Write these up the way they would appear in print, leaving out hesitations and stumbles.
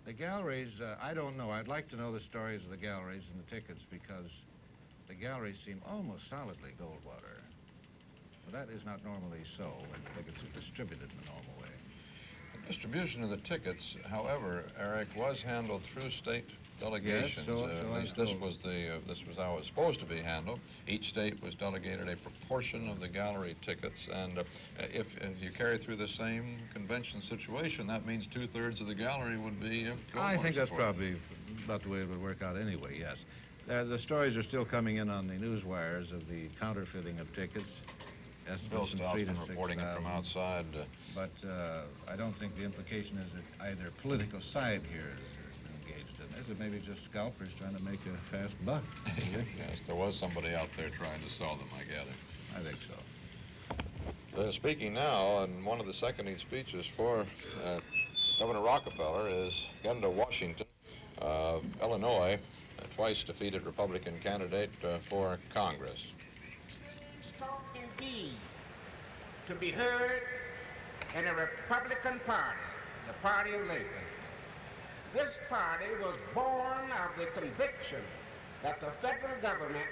The galleries, I don't know. I'd like to know the stories of the galleries and the tickets because the galleries seem almost solidly Goldwater. But that is not normally so when tickets are distributed in the normal way. The distribution of the tickets, however, Eric, was handled through state delegations. Yes, at least this was how it was supposed to be handled. Each state was delegated a proportion of the gallery tickets, and if you carry through the same convention situation, that means 2/3 of the gallery would be I think that's probably about the way it would work out anyway, yes. The stories are still coming in on the news wires of the counterfeiting of tickets. Bill Stossman reporting it from outside. But I don't think the implication is that either political side here is engaged in this. It may be just scalpers trying to make a fast buck. Yes, there was somebody out there trying to sell them, I gather. I think so. Speaking now, and one of the seconding speeches for Governor Rockefeller is Glenda Washington of Illinois, a twice defeated Republican candidate for Congress. Indeed, to be heard in a Republican Party, the party of Lincoln. This party was born of the conviction that the federal government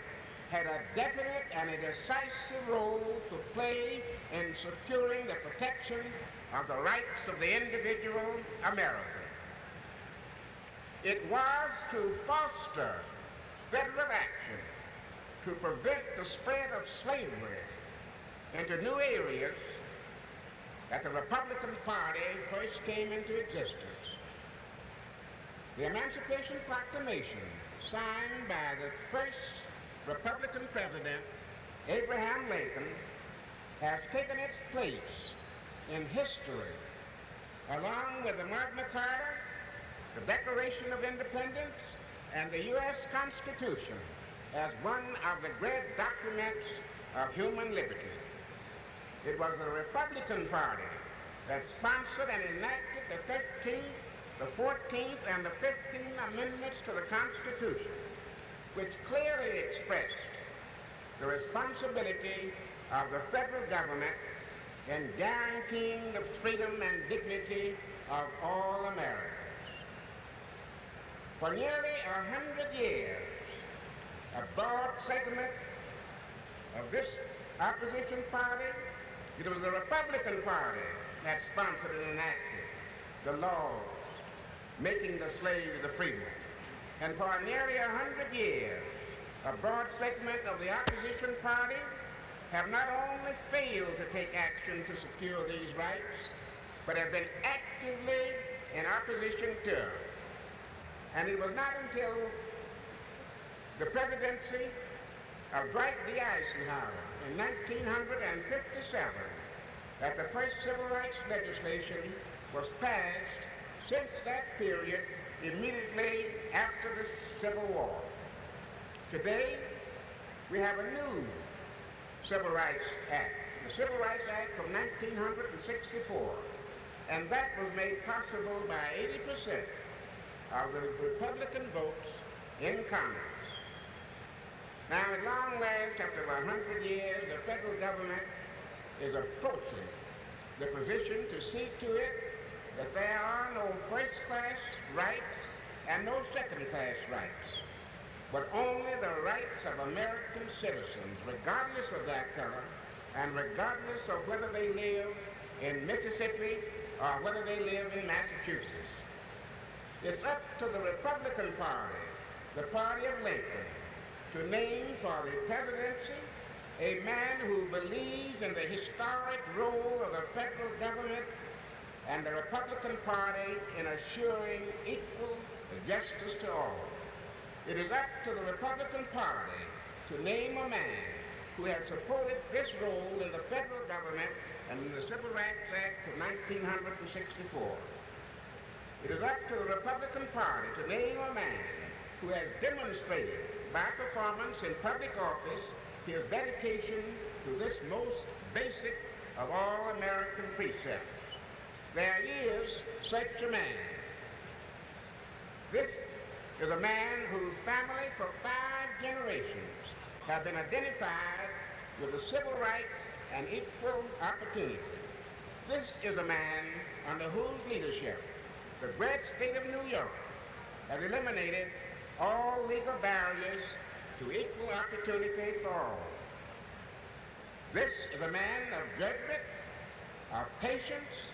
had a definite and a decisive role to play in securing the protection of the rights of the individual American. It was to foster federal action to prevent the spread of slavery into new areas that the Republican Party first came into existence. The Emancipation Proclamation, signed by the first Republican president, Abraham Lincoln, has taken its place in history, along with the Magna Carta, the Declaration of Independence, and the U.S. Constitution, as one of the great documents of human liberty. It was the Republican Party that sponsored and enacted the 13th, the 14th, and the 15th Amendments to the Constitution, which clearly expressed the responsibility of the federal government in guaranteeing the freedom and dignity of all Americans. For nearly 100 years, a broad segment of this opposition party, it was the Republican Party that sponsored and enacted the laws making the slaves the freedmen. And for nearly 100 years, a broad segment of the opposition party have not only failed to take action to secure these rights, but have been actively in opposition to them. And it was not until the presidency of Dwight D. Eisenhower in 1957 that the first civil rights legislation was passed. Since that period, immediately after the Civil War. Today, we have a new Civil Rights Act, the Civil Rights Act of 1964, and that was made possible by 80% of the Republican votes in Congress. Now, at long last, after 100 years, the federal government is approaching the position to see to it that there are no first-class rights and no second-class rights, but only the rights of American citizens, regardless of their color and regardless of whether they live in Mississippi or whether they live in Massachusetts. It's up to the Republican Party, the party of Lincoln, to name for the presidency a man who believes in the historic role of the federal government and the Republican Party in assuring equal justice to all. It is up to the Republican Party to name a man who has supported this role in the federal government and in the Civil Rights Act of 1964. It is up to the Republican Party to name a man who has demonstrated by performance in public office his dedication to this most basic of all American precepts. There is such a man. This is a man whose family for 5 generations have been identified with the civil rights and equal opportunity. This is a man under whose leadership the great state of New York has eliminated all legal barriers to equal opportunity for all. This is a man of judgment, of patience,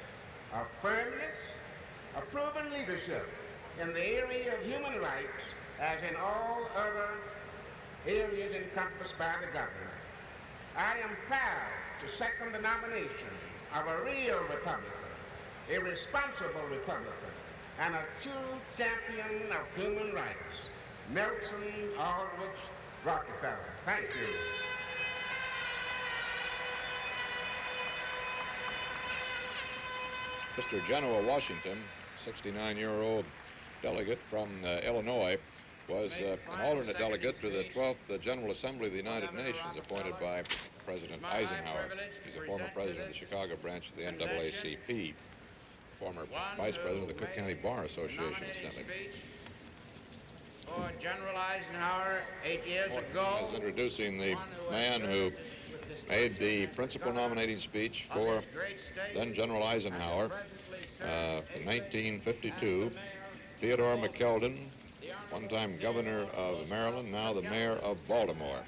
of firmness, of proven leadership in the area of human rights as in all other areas encompassed by the government. I am proud to second the nomination of a real Republican, a responsible Republican, and a true champion of human rights, Nelson Aldrich Rockefeller. Thank you. Mr. Genoa Washington, 69-year-old delegate from Illinois, was an alternate delegate to the 12th General Assembly of the United Nations appointed by President Eisenhower. He's a former president of the Chicago branch of the NAACP, former vice president of the Cook County Bar Association, incidentally. For General Eisenhower 8 years ago. Is introducing the man who made the principal nominating speech for then General Eisenhower in 1952, Theodore McKeldin, one-time governor of Maryland, now the mayor of Baltimore.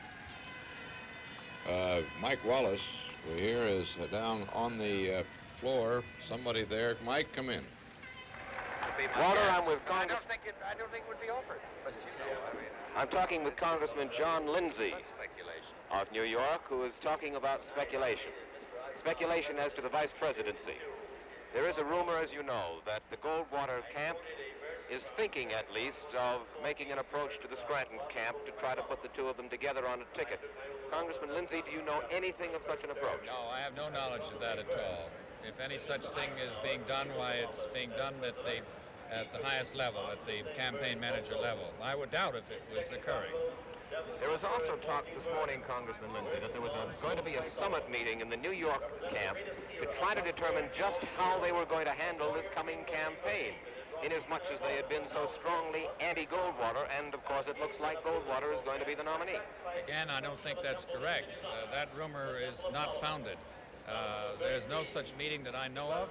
Mike Wallace, we hear, is down on the floor. Somebody there. Mike, come in. Walter, I'm with Congress. I don't think it would be offered, but you know, I mean, I'm talking with Congressman John Lindsay of New York, who is talking about speculation. Speculation as to the vice presidency. There is a rumor, as you know, that the Goldwater camp is thinking, at least, of making an approach to the Scranton camp to try to put the two of them together on a ticket. Congressman Lindsay, do you know anything of such an approach? no, I have no knowledge of that at all. If any such thing is being done, why, it's being done at the highest level, at the campaign manager level. I would doubt if it was occurring. There was also talk this morning, Congressman Lindsay, that there was going to be a summit meeting in the New York camp to try to determine just how they were going to handle this coming campaign, inasmuch as they had been so strongly anti-Goldwater, and of course it looks like Goldwater is going to be the nominee. Again, I don't think that's correct. That rumor is not founded. There's no such meeting that I know of.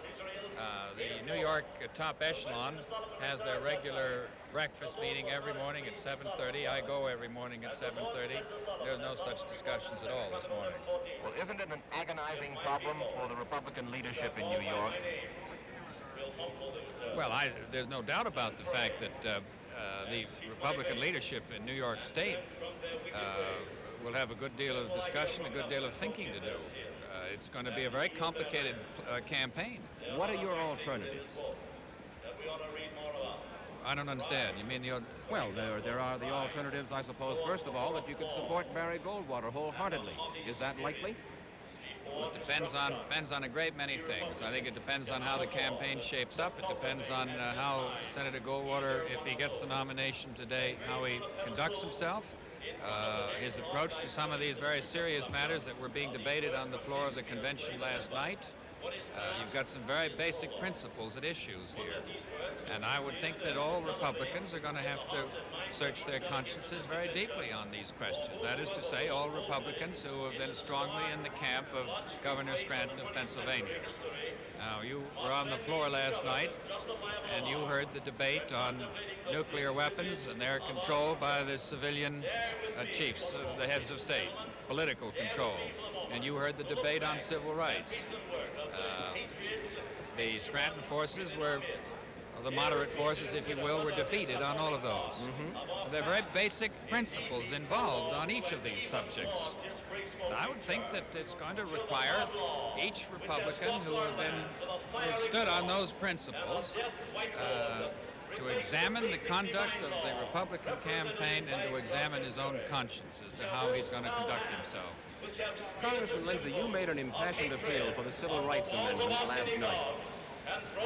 The New York top echelon has their regular breakfast meeting every morning at 7:30. I go every morning at 7:30. There's no such discussions at all this morning. Well, isn't it an agonizing problem for the Republican leadership in New York? Well, there's no doubt about the fact that the Republican leadership in New York State will have a good deal of discussion, a good deal of thinking to do. It's going to be a very complicated campaign. What are your alternatives? I don't understand. You mean the... Well, there are the alternatives, I suppose. First of all, that you could support Barry Goldwater wholeheartedly. Is that likely? Well, it depends on a great many things. I think it depends on how the campaign shapes up. It depends on how Senator Goldwater, if he gets the nomination today, how he conducts himself. His approach to some of these very serious matters that were being debated on the floor of the convention last night. You've got some very basic principles at issues here. And I would think that all Republicans are going to have to search their consciences very deeply on these questions. That is to say, all Republicans who have been strongly in the camp of Governor Scranton of Pennsylvania. Now, you were on the floor last night, and you heard the debate on nuclear weapons and their control by the civilian chiefs, the heads of state, political control. And you heard the debate on civil rights. The Scranton forces were, the moderate forces, if you will, were defeated on all of those. There are very basic principles involved on each of these subjects. And I would think that it's going to require each Republican who have stood on those principles to examine the conduct of the Republican campaign and to examine his own conscience as to how he's going to conduct himself. Congressman Lindsay, you made an impassioned appeal for the Civil Rights Amendment last night.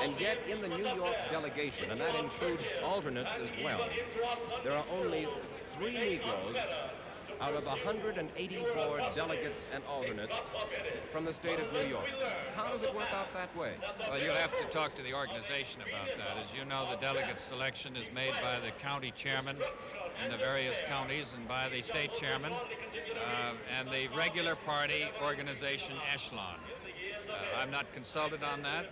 And yet in the New York delegation, and that includes alternates as well, there are only 3 Negroes out of 184 delegates and alternates from the state of New York. How does it work out that way? Well, you'll have to talk to the organization about that. As you know, the delegate selection is made by the county chairman in the various counties and by the state chairman and the regular party organization echelon. I'm not consulted on that.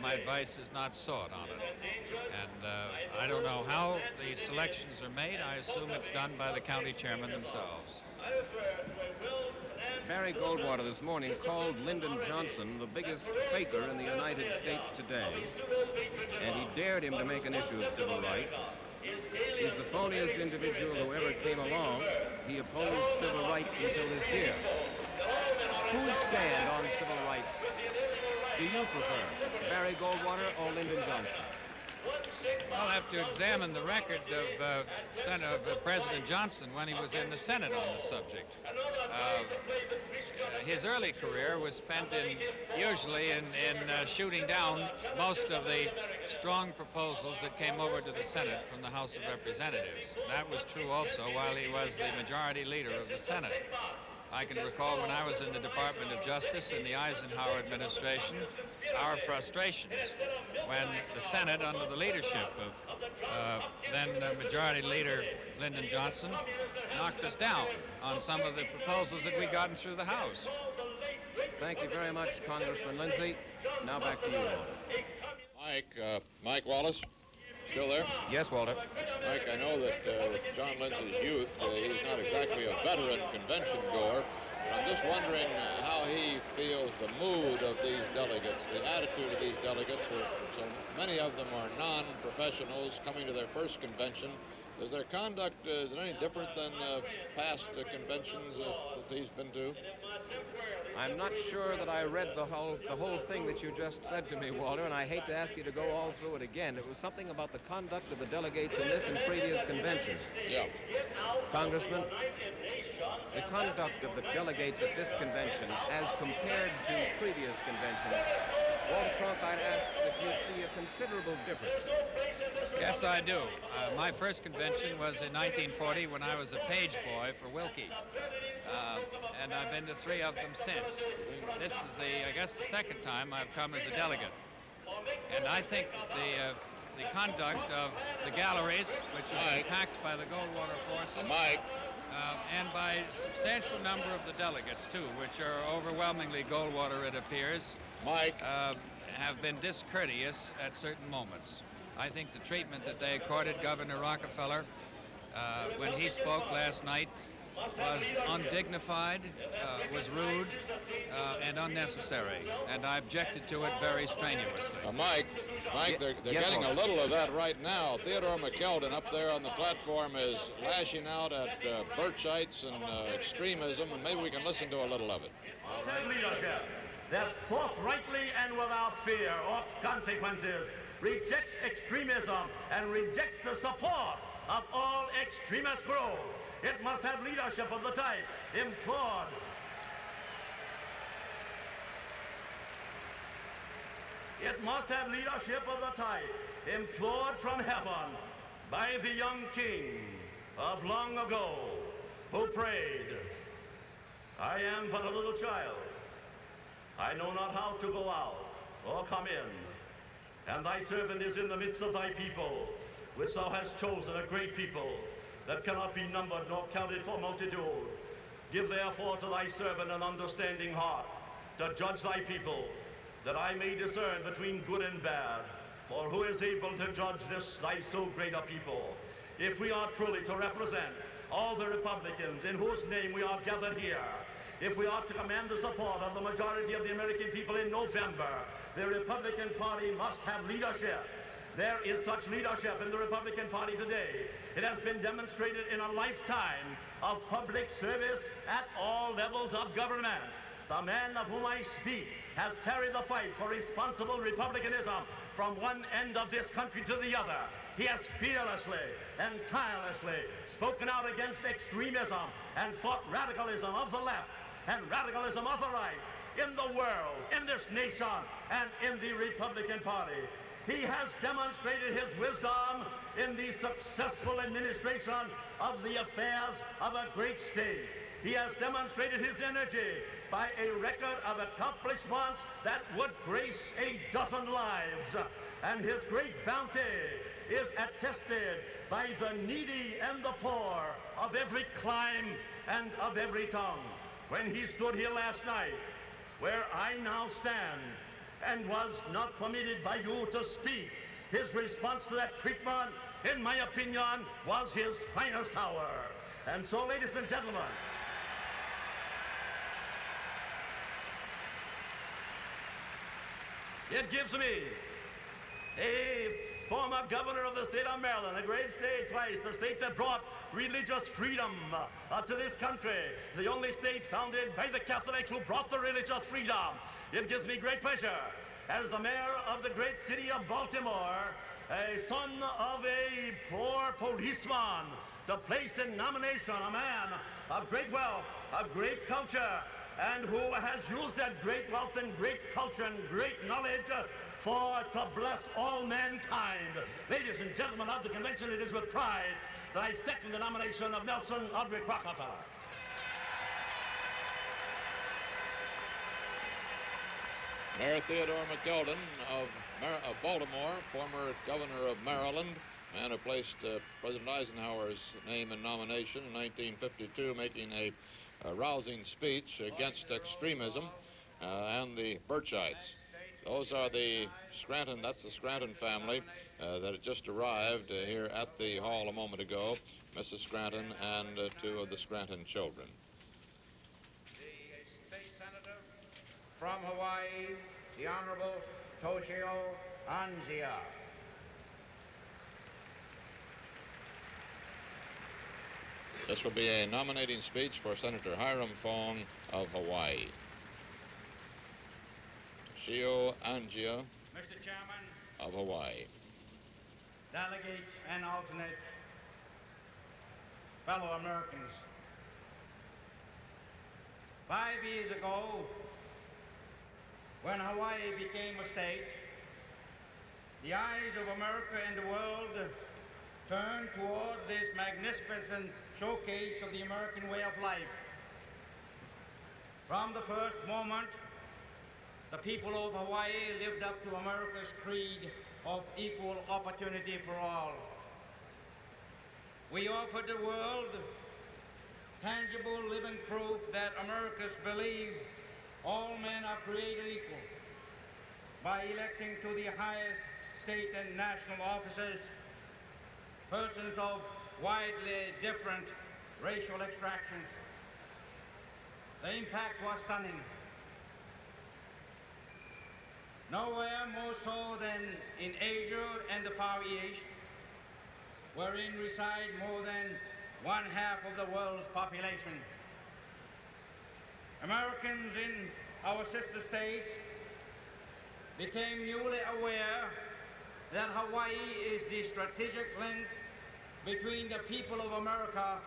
my advice is not sought on it. And I don't know how the selections are made. I assume it's done by the county chairman themselves. Barry Goldwater this morning called Lyndon Johnson the biggest faker in the United States today, and he dared him to make an issue of civil rights. He's the phoniest individual who ever came along. He opposed civil rights until this year. Whose stand on civil rights do you prefer, Barry Goldwater or Lyndon Johnson? I'll have to examine the record of President Johnson when he was in the Senate on the subject. His early career was spent usually in shooting down most of the strong proposals that came over to the Senate from the House of Representatives. That was true also while he was the majority leader of the Senate. I can recall when I was in the Department of Justice in the Eisenhower administration, our frustrations when the Senate, under the leadership of then Majority Leader Lyndon Johnson, knocked us down on some of the proposals that we'd gotten through the House. Thank you very much, Congressman Lindsay. Now back to you, Walter. Mike Wallace, still there? Yes, Walter. Mike, I know that with John Lindsay's youth, he's not exactly a veteran convention goer. I'm just wondering how he feels the mood of these delegates, the attitude of these delegates. So many of them are non-professionals coming to their first convention. Is their conduct, is it any different than past conventions that he's been to? I'm not sure that I read the whole thing that you just said to me, Walter, and I hate to ask you to go all through it again. It was something about the conduct of the delegates in this and previous conventions. Yeah. Congressman, the conduct of the delegates at this convention as compared to previous conventions, Walter Cronkite asks if you see a considerable difference. Yes, I do. My first convention was in 1940 when I was a page boy for Wilkie. And I've been to 3 of them since. This is I guess the second time I've come as a delegate. And I think the conduct of the galleries, which is packed by the Goldwater forces, and by a substantial number of the delegates, too, which are overwhelmingly Goldwater, it appears, have been discourteous at certain moments. I think the treatment that they accorded Governor Rockefeller when he spoke last night was undignified, was rude, and unnecessary, and I objected to it very strenuously. Mike, they're getting a little of that right now. Theodore McKeldin up there on the platform is lashing out at Birchites and extremism, and maybe we can listen to a little of it. Leadership that forthrightly and without fear or consequences rejects extremism and rejects the support of all extremist groups. It must have leadership of the type implored. It must have leadership of the type implored from heaven by the young king of long ago who prayed, I am but a little child. I know not how to go out or come in. And thy servant is in the midst of thy people, which thou hast chosen, a great people that cannot be numbered nor counted for multitude. Give therefore to thy servant an understanding heart to judge thy people, that I may discern between good and bad. For who is able to judge this thy so great a people? If we are truly to represent all the Republicans in whose name we are gathered here, if we are to command the support of the majority of the American people in November, the Republican Party must have leadership. There is such leadership in the Republican Party today. It has been demonstrated in a lifetime of public service at all levels of government. The man of whom I speak has carried the fight for responsible republicanism from one end of this country to the other. He has fearlessly and tirelessly spoken out against extremism and fought radicalism of the left and radicalism of the right in the world, in this nation, and in the Republican Party. He has demonstrated his wisdom in the successful administration of the affairs of a great state. He has demonstrated his energy by a record of accomplishments that would grace a dozen lives. And his great bounty is attested by the needy and the poor of every clime and of every tongue. When he stood here last night, where I now stand, and was not permitted by you to speak. His response to that treatment, in my opinion, was his finest hour. And so, ladies and gentlemen, it gives me, a former governor of the state of Maryland, a great state twice, the state that brought religious freedom to this country, the only state founded by the Catholics who brought the religious freedom. It gives me great pleasure, as the mayor of the great city of Baltimore, a son of a poor policeman, to place in nomination a man of great wealth, of great culture, and who has used that great wealth and great culture and great knowledge to bless all mankind. Ladies and gentlemen of the convention, it is with pride that I second the nomination of Nelson Audrey Cronkite. Mayor Theodore McGeldon of Baltimore, former governor of Maryland, man who placed President Eisenhower's name in nomination in 1952, making a rousing speech against extremism and the Birchites. Those are the Scranton, that's the Scranton family that had just arrived here at the hall a moment ago, Mrs. Scranton and two of the Scranton children. The state senator from Hawaii, the Honorable Toshio Anzia. This will be a nominating speech for Senator Hiram Fong of Hawaii. Toshio Anzia Mr. Chairman, of Hawaii. delegates and alternates, fellow Americans. 5 years ago, when Hawaii became a state, the eyes of America and the world turned toward this magnificent showcase of the American way of life. From the first moment, the people of Hawaii lived up to America's creed of equal opportunity for all. We offered the world tangible living proof that Americans believe all men are created equal by electing to the highest state and national offices persons of widely different racial extractions. The impact was stunning. Nowhere more so than in Asia and the Far East, wherein reside more than 1/2 of the world's population. Americans in our sister states became newly aware that Hawaii is the strategic link between the people of America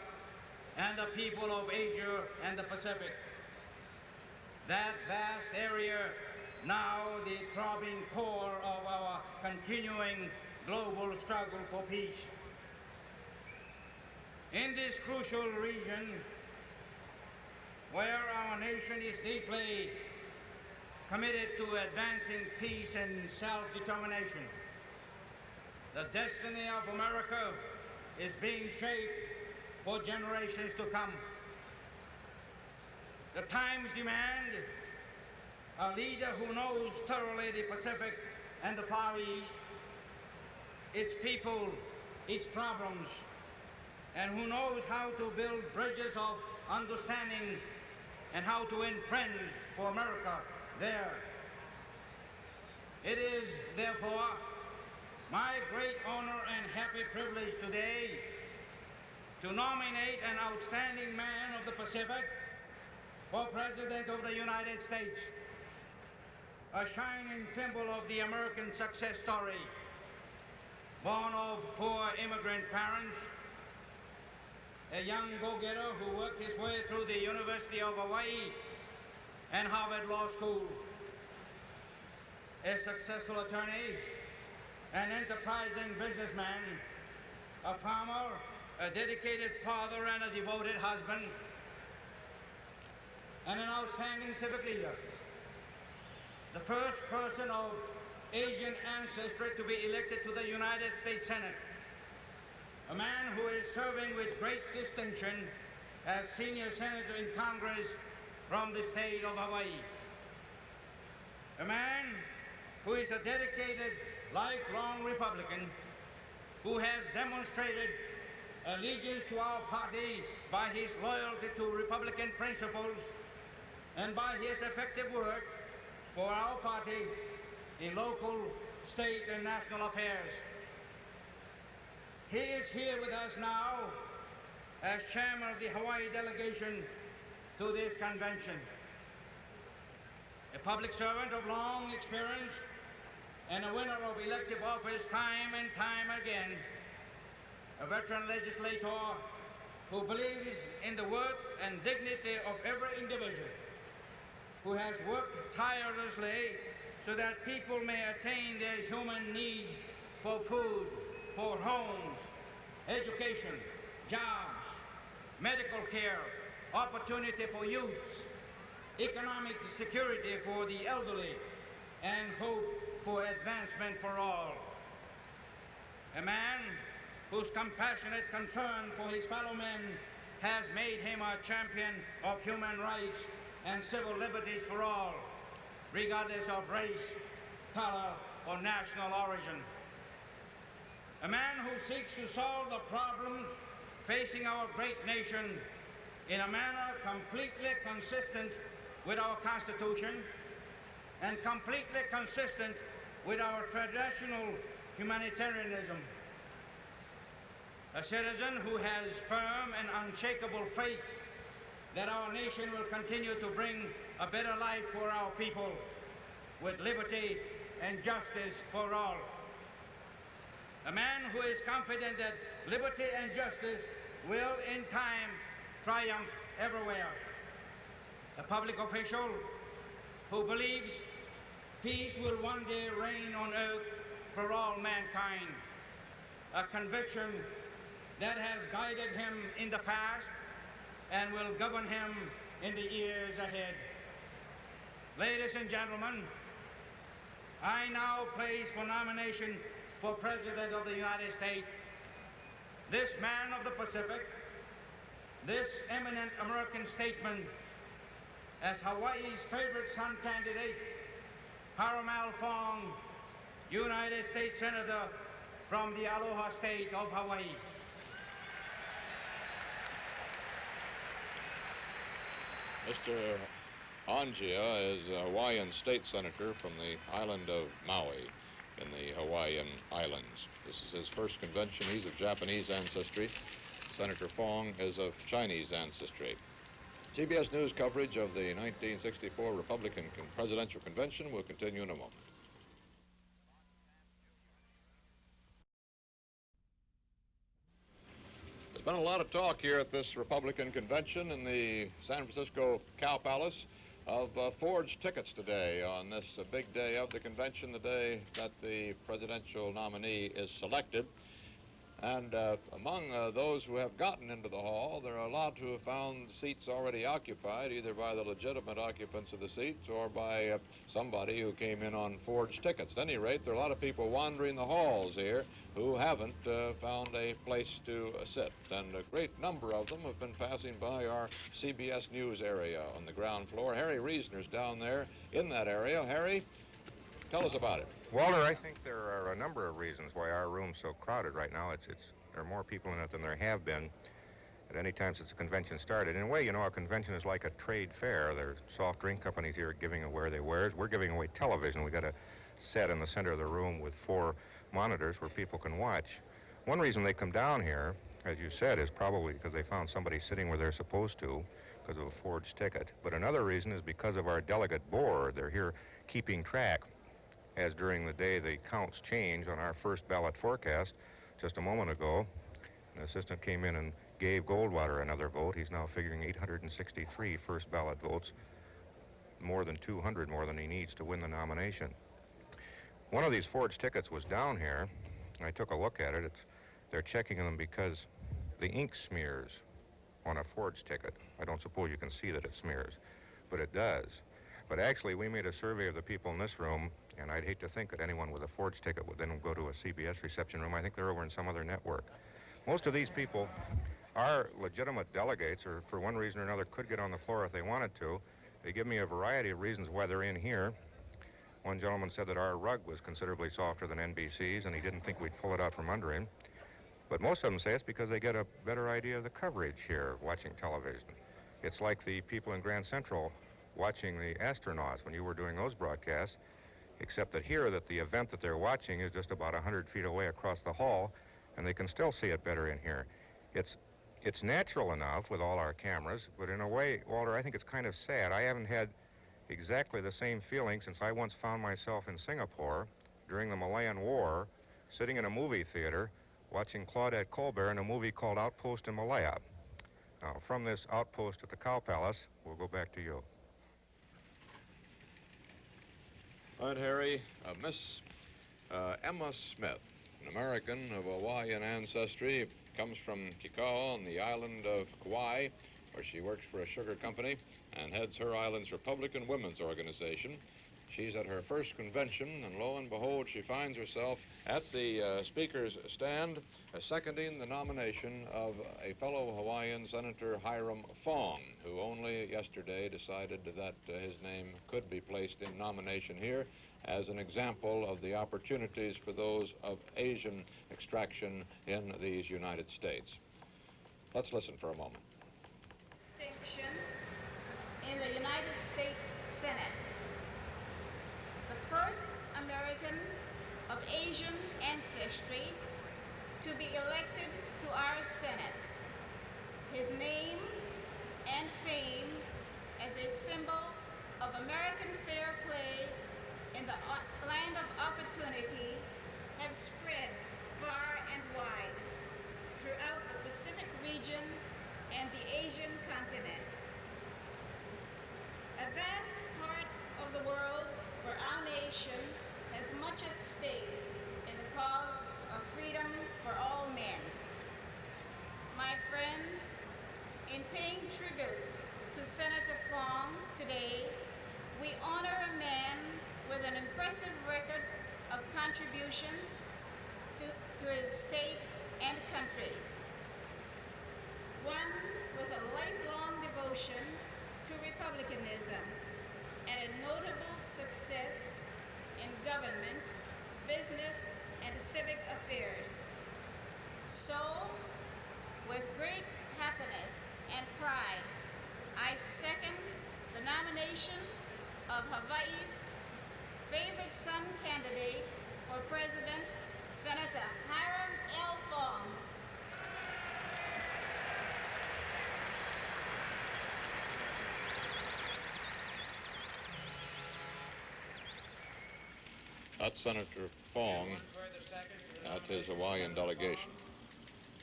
and the people of Asia and the Pacific. That vast area, now the throbbing core of our continuing global struggle for peace. In this crucial region, where our nation is deeply committed to advancing peace and self-determination, the destiny of America is being shaped for generations to come. The times demand a leader who knows thoroughly the Pacific and the Far East, its people, its problems, and who knows how to build bridges of understanding and how to win friends for America there. It is, therefore, my great honor and happy privilege today to nominate an outstanding man of the Pacific for President of the United States, a shining symbol of the American success story, born of poor immigrant parents, a young go-getter who worked his way through the University of Hawaii and Harvard Law School, a successful attorney, an enterprising businessman, a farmer, a dedicated father and a devoted husband, and an outstanding civic leader. The first person of Asian ancestry to be elected to the United States Senate. A man who is serving with great distinction as senior senator in Congress from the state of Hawaii. A man who is a dedicated, lifelong Republican, who has demonstrated allegiance to our party by his loyalty to Republican principles and by his effective work for our party in local, state, and national affairs. He is here with us now as chairman of the Hawaii delegation to this convention. A public servant of long experience and a winner of elective office time and time again, a veteran legislator who believes in the worth and dignity of every individual, who has worked tirelessly so that people may attain their human needs for food, for homes, education, jobs, medical care, opportunity for youth, economic security for the elderly, and hope for advancement for all. A man whose compassionate concern for his fellow men has made him a champion of human rights and civil liberties for all, regardless of race, color, or national origin. A man who seeks to solve the problems facing our great nation in a manner completely consistent with our Constitution and completely consistent with our traditional humanitarianism. A citizen who has firm and unshakable faith that our nation will continue to bring a better life for our people with liberty and justice for all. A man who is confident that liberty and justice will in time triumph everywhere. A public official who believes peace will one day reign on earth for all mankind. A conviction that has guided him in the past and will govern him in the years ahead. Ladies and gentlemen, I now place for nomination for President of the United States this man of the Pacific, this eminent American statesman, as Hawaii's favorite son candidate, Paramal Fong, United States Senator from the Aloha State of Hawaii. Mr. Angia is a Hawaiian state senator from the island of Maui in the Hawaiian Islands. This is his first convention. He's of Japanese ancestry. Senator Fong is of Chinese ancestry. CBS News coverage of the 1964 Republican Presidential Convention will continue in a moment. There's been a lot of talk here at this Republican Convention in the San Francisco Cow Palace of forged tickets today on this big day of the convention, the day that the presidential nominee is selected. And among those who have gotten into the hall, there are a lot who have found seats already occupied, either by the legitimate occupants of the seats or by somebody who came in on forged tickets. At any rate, there are a lot of people wandering the halls here who haven't found a place to sit. And a great number of them have been passing by our CBS News area on the ground floor. Harry Reasoner's down there in that area. Harry, tell us about it. Walter, I think there are a number of reasons why our room's so crowded right now. There are more people in it than there have been at any time since the convention started. In a way, you know, a convention is like a trade fair. There's soft drink companies here giving away their wares. We're giving away television. We got a set in the center of the room with 4 monitors where people can watch. One reason they come down here, as you said, is probably because they found somebody sitting where they're supposed to because of a forged ticket. But another reason is because of our delegate board. They're here keeping track. As during the day the counts change on our first ballot forecast just a moment ago, an assistant came in and gave Goldwater another vote. He's now figuring 863 first ballot votes, more than 200 more than he needs to win the nomination. One of these forged tickets was down here. I took a look at it. They're checking them because the ink smears on a forged ticket. I don't suppose you can see that it smears, but it does. But actually, we made a survey of the people in this room, and I'd hate to think that anyone with a forged ticket would then go to a CBS reception room. I think they're over in some other network. Most of these people are legitimate delegates, or for one reason or another could get on the floor if they wanted to. They give me a variety of reasons why they're in here. One gentleman said that our rug was considerably softer than NBC's, and he didn't think we'd pull it out from under him. But most of them say it's because they get a better idea of the coverage here watching television. It's like the people in Grand Central watching the astronauts when you were doing those broadcasts, except that here that the event that they're watching is just about 100 feet away across the hall, and they can still see it better in here. It's natural enough with all our cameras, but in a way, Walter, I think it's kind of sad. I haven't had exactly the same feeling since I once found myself in Singapore during the Malayan War, sitting in a movie theater, watching Claudette Colbert in a movie called Outpost in Malaya. Now, from this outpost at the Cow Palace, we'll go back to you. All right, Harry. Miss Emma Smith, an American of Hawaiian ancestry, comes from Kikau on the island of Kauai, where she works for a sugar company and heads her island's Republican Women's Organization. She's at her first convention, and lo and behold, she finds herself at the speaker's stand, seconding the nomination of a fellow Hawaiian, Senator Hiram Fong, who only yesterday decided that his name could be placed in nomination here as an example of the opportunities for those of Asian extraction in these United States. Let's listen for a moment. Distinction in the United States Senate. The first American of Asian ancestry to be elected to our Senate. His name and fame as a symbol of American fair play in the land of opportunity have spread far and wide throughout the Pacific region and the Asian continent. A vast part of the world where our nation has much at stake in the cause of freedom for all men. My friends, in paying tribute to Senator Fong today, we honor a man with an impressive record of contributions to his state and country. One with a lifelong devotion to republicanism and a notable success in government, business, and civic affairs. So, with great happiness and pride, I second the nomination of Hawaii's favorite son candidate for president, Senator Hiram L. Fong. That's Senator Fong at his Hawaiian delegation.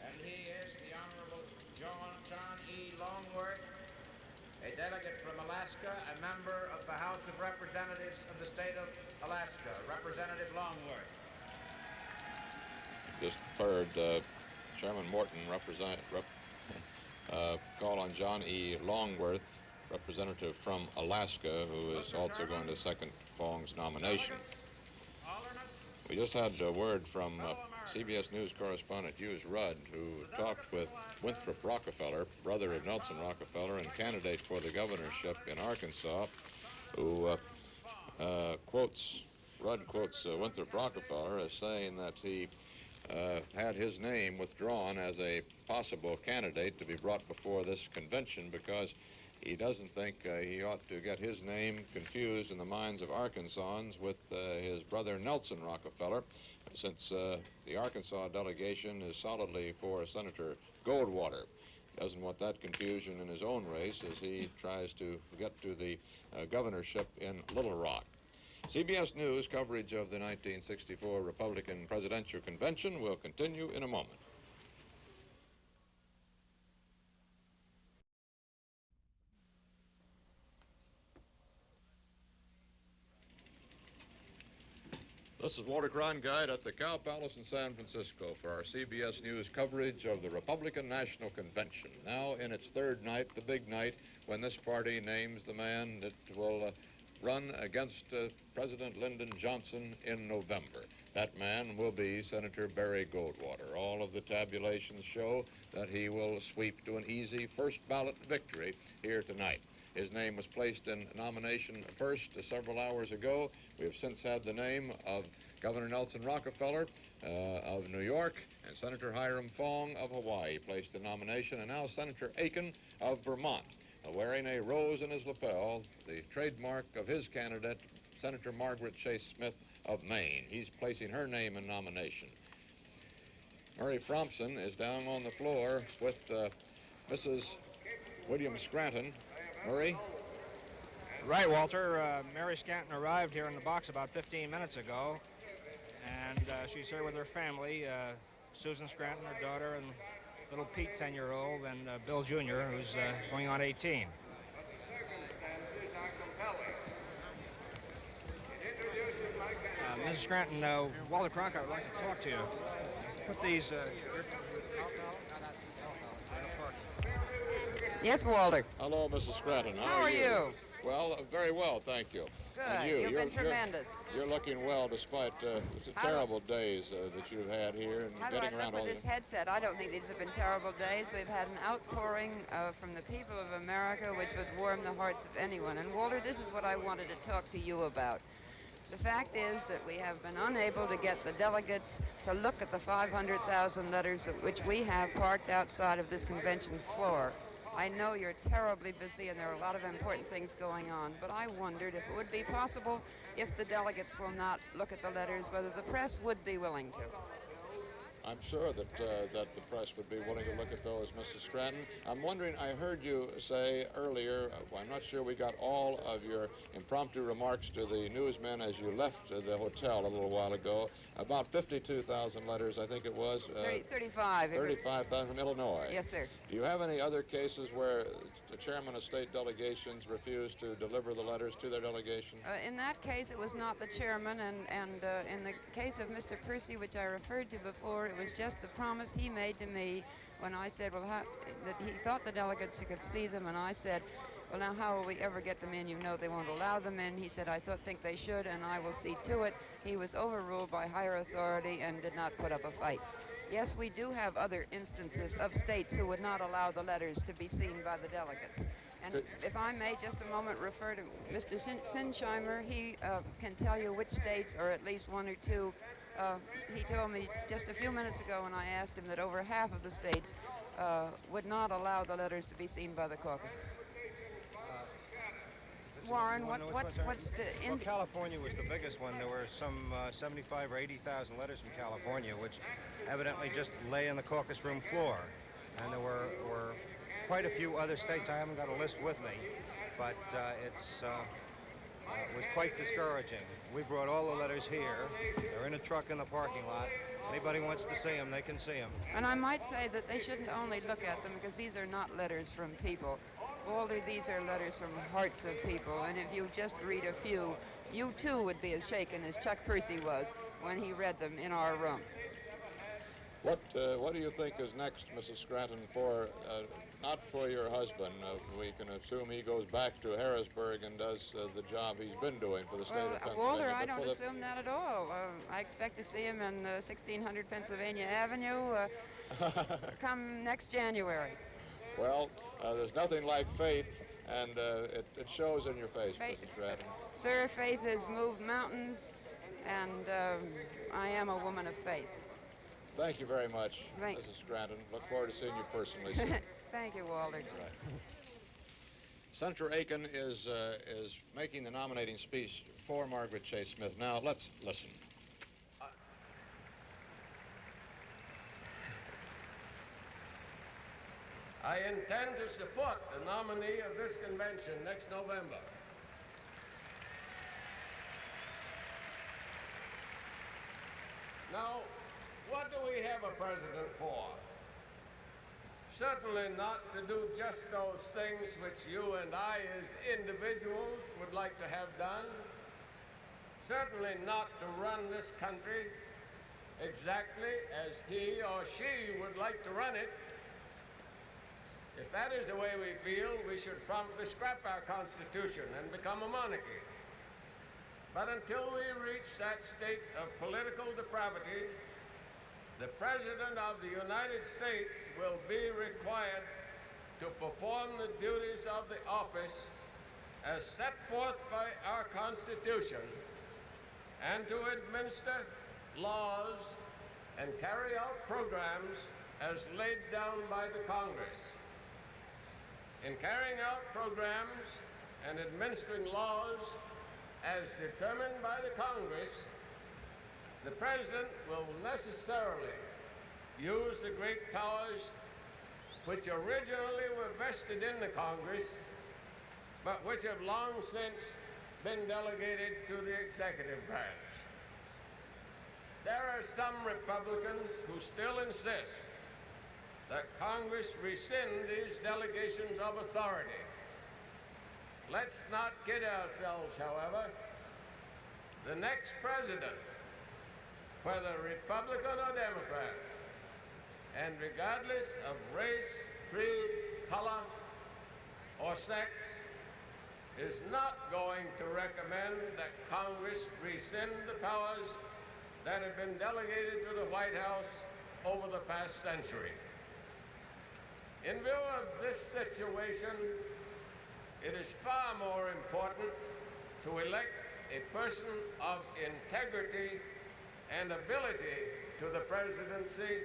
And he is the Honorable John E. Longworth, a delegate from Alaska, a member of the House of Representatives of the state of Alaska. Representative Longworth. Just heard Chairman Morton call on John E. Longworth, representative from Alaska, who is also going to second Fong's nomination. We just had a word from CBS News correspondent Hughes Rudd, who talked with Winthrop Rockefeller, brother of Nelson Rockefeller and candidate for the governorship in Arkansas, who quotes Winthrop Rockefeller as saying that he had his name withdrawn as a possible candidate to be brought before this convention because he doesn't think he ought to get his name confused in the minds of Arkansans with his brother Nelson Rockefeller, since the Arkansas delegation is solidly for Senator Goldwater. He doesn't want that confusion in his own race as he tries to get to the governorship in Little Rock. CBS News coverage of the 1964 Republican Presidential Convention will continue in a moment. This is Walter Cronkite at the Cow Palace in San Francisco for our CBS News coverage of the Republican National Convention. Now in its third night, the big night, when this party names the man that will run against President Lyndon Johnson in November. That man will be Senator Barry Goldwater. All of the tabulations show that he will sweep to an easy first ballot victory here tonight. His name was placed in nomination first several hours ago. We have since had the name of Governor Nelson Rockefeller of New York and Senator Hiram Fong of Hawaii placed in nomination, and now Senator Aiken of Vermont, wearing a rose in his lapel, the trademark of his candidate, Senator Margaret Chase Smith of Maine. He's placing her name in nomination. Murray Frompson is down on the floor with Mrs. William Scranton. Murray? Right, Walter. Mary Scranton arrived here in the box about 15 minutes ago, and she's here with her family, Susan Scranton, her daughter, and little Pete, 10-year-old, and Bill Jr., who's going on 18. Mrs. Scranton, Walter Cronkite would like to talk to you. Put these... Yes, Walter. Hello, Mrs. Scranton. How are you? Well, very well, thank you. Good. And You've been tremendous. You're looking well despite the terrible days that you've had here and How do getting I around look all with this headset? I don't think these have been terrible days. We've had an outpouring from the people of America which would warm the hearts of anyone. And Walter, this is what I wanted to talk to you about. The fact is that we have been unable to get the delegates to look at the 500,000 letters which we have parked outside of this convention floor. I know you're terribly busy and there are a lot of important things going on, but I wondered if it would be possible, if the delegates will not look at the letters, whether the press would be willing to. I'm sure that the press would be willing to look at those, Mrs. Scranton. I'm wondering, I heard you say earlier, I'm not sure we got all of your impromptu remarks to the newsmen as you left the hotel a little while ago. About 52,000 letters, I think it was. 35. 35,000 from Illinois. Yes, sir. Do you have any other cases where the chairman of state delegations refused to deliver the letters to their delegation? In that case, it was not the chairman, and in the case of Mr. Percy, which I referred to before, it was just the promise he made to me when I said, well, that he thought the delegates could see them, and I said, well, now how will we ever get them in? You know they won't allow them in. He said, I think they should, and I will see to it. He was overruled by higher authority and did not put up a fight. Yes, we do have other instances of states who would not allow the letters to be seen by the delegates. And if I may just a moment refer to Mr. Sinsheimer, he can tell you which states, or at least one or two. He told me just a few minutes ago when I asked him that over half of the states would not allow the letters to be seen by the caucus. Warren, what's the... Well, California was the biggest one. There were some 75 or 80,000 letters from California, which evidently just lay in the caucus room floor. And there were quite a few other states. I haven't got a list with me, but it was quite discouraging. We brought all the letters here. They're in a truck in the parking lot. Anybody wants to see them, they can see them. And I might say that they shouldn't only look at them, because these are not letters from people. Walter, these are letters from hearts of people, and if you just read a few, you too would be as shaken as Chuck Percy was when he read them in our room. What do you think is next, Mrs. Scranton, for, not for your husband? We can assume he goes back to Harrisburg and does the job he's been doing for the state of Pennsylvania. Walter, I don't assume that at all. I expect to see him in 1600 Pennsylvania Avenue come next January. Well, there's nothing like faith, and it shows in your face, Mrs. Scranton. Sir, faith has moved mountains, and I am a woman of faith. Thank you very much, Mrs. Scranton. Look forward to seeing you personally soon. Thank you, Walter. Right. Senator Aiken is making the nominating speech for Margaret Chase Smith. Now, let's listen. I intend to support the nominee of this convention next November. Now, what do we have a president for? Certainly not to do just those things which you and I as individuals would like to have done. Certainly not to run this country exactly as he or she would like to run it. If that is the way we feel, we should promptly scrap our Constitution and become a monarchy. But until we reach that state of political depravity, the President of the United States will be required to perform the duties of the office as set forth by our Constitution and to administer laws and carry out programs as laid down by the Congress. In carrying out programs and administering laws as determined by the Congress, the President will necessarily use the great powers which originally were vested in the Congress, but which have long since been delegated to the executive branch. There are some Republicans who still insist that Congress rescind these delegations of authority. Let's not kid ourselves, however. The next president, whether Republican or Democrat, and regardless of race, creed, color, or sex, is not going to recommend that Congress rescind the powers that have been delegated to the White House over the past century. In view of this situation, it is far more important to elect a person of integrity and ability to the presidency,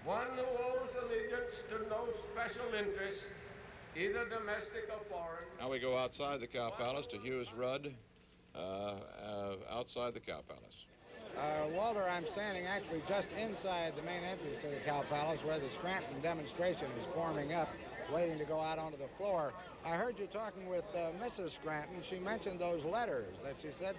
one who owes allegiance to no special interests, either domestic or foreign. Now we go outside the Cow Palace to Hughes Rudd, outside the Cow Palace. Walter, I'm standing actually just inside the main entrance to the Cow Palace where the Scranton demonstration is forming up, waiting to go out onto the floor. I heard you talking with Mrs. Scranton. She mentioned those letters, that she said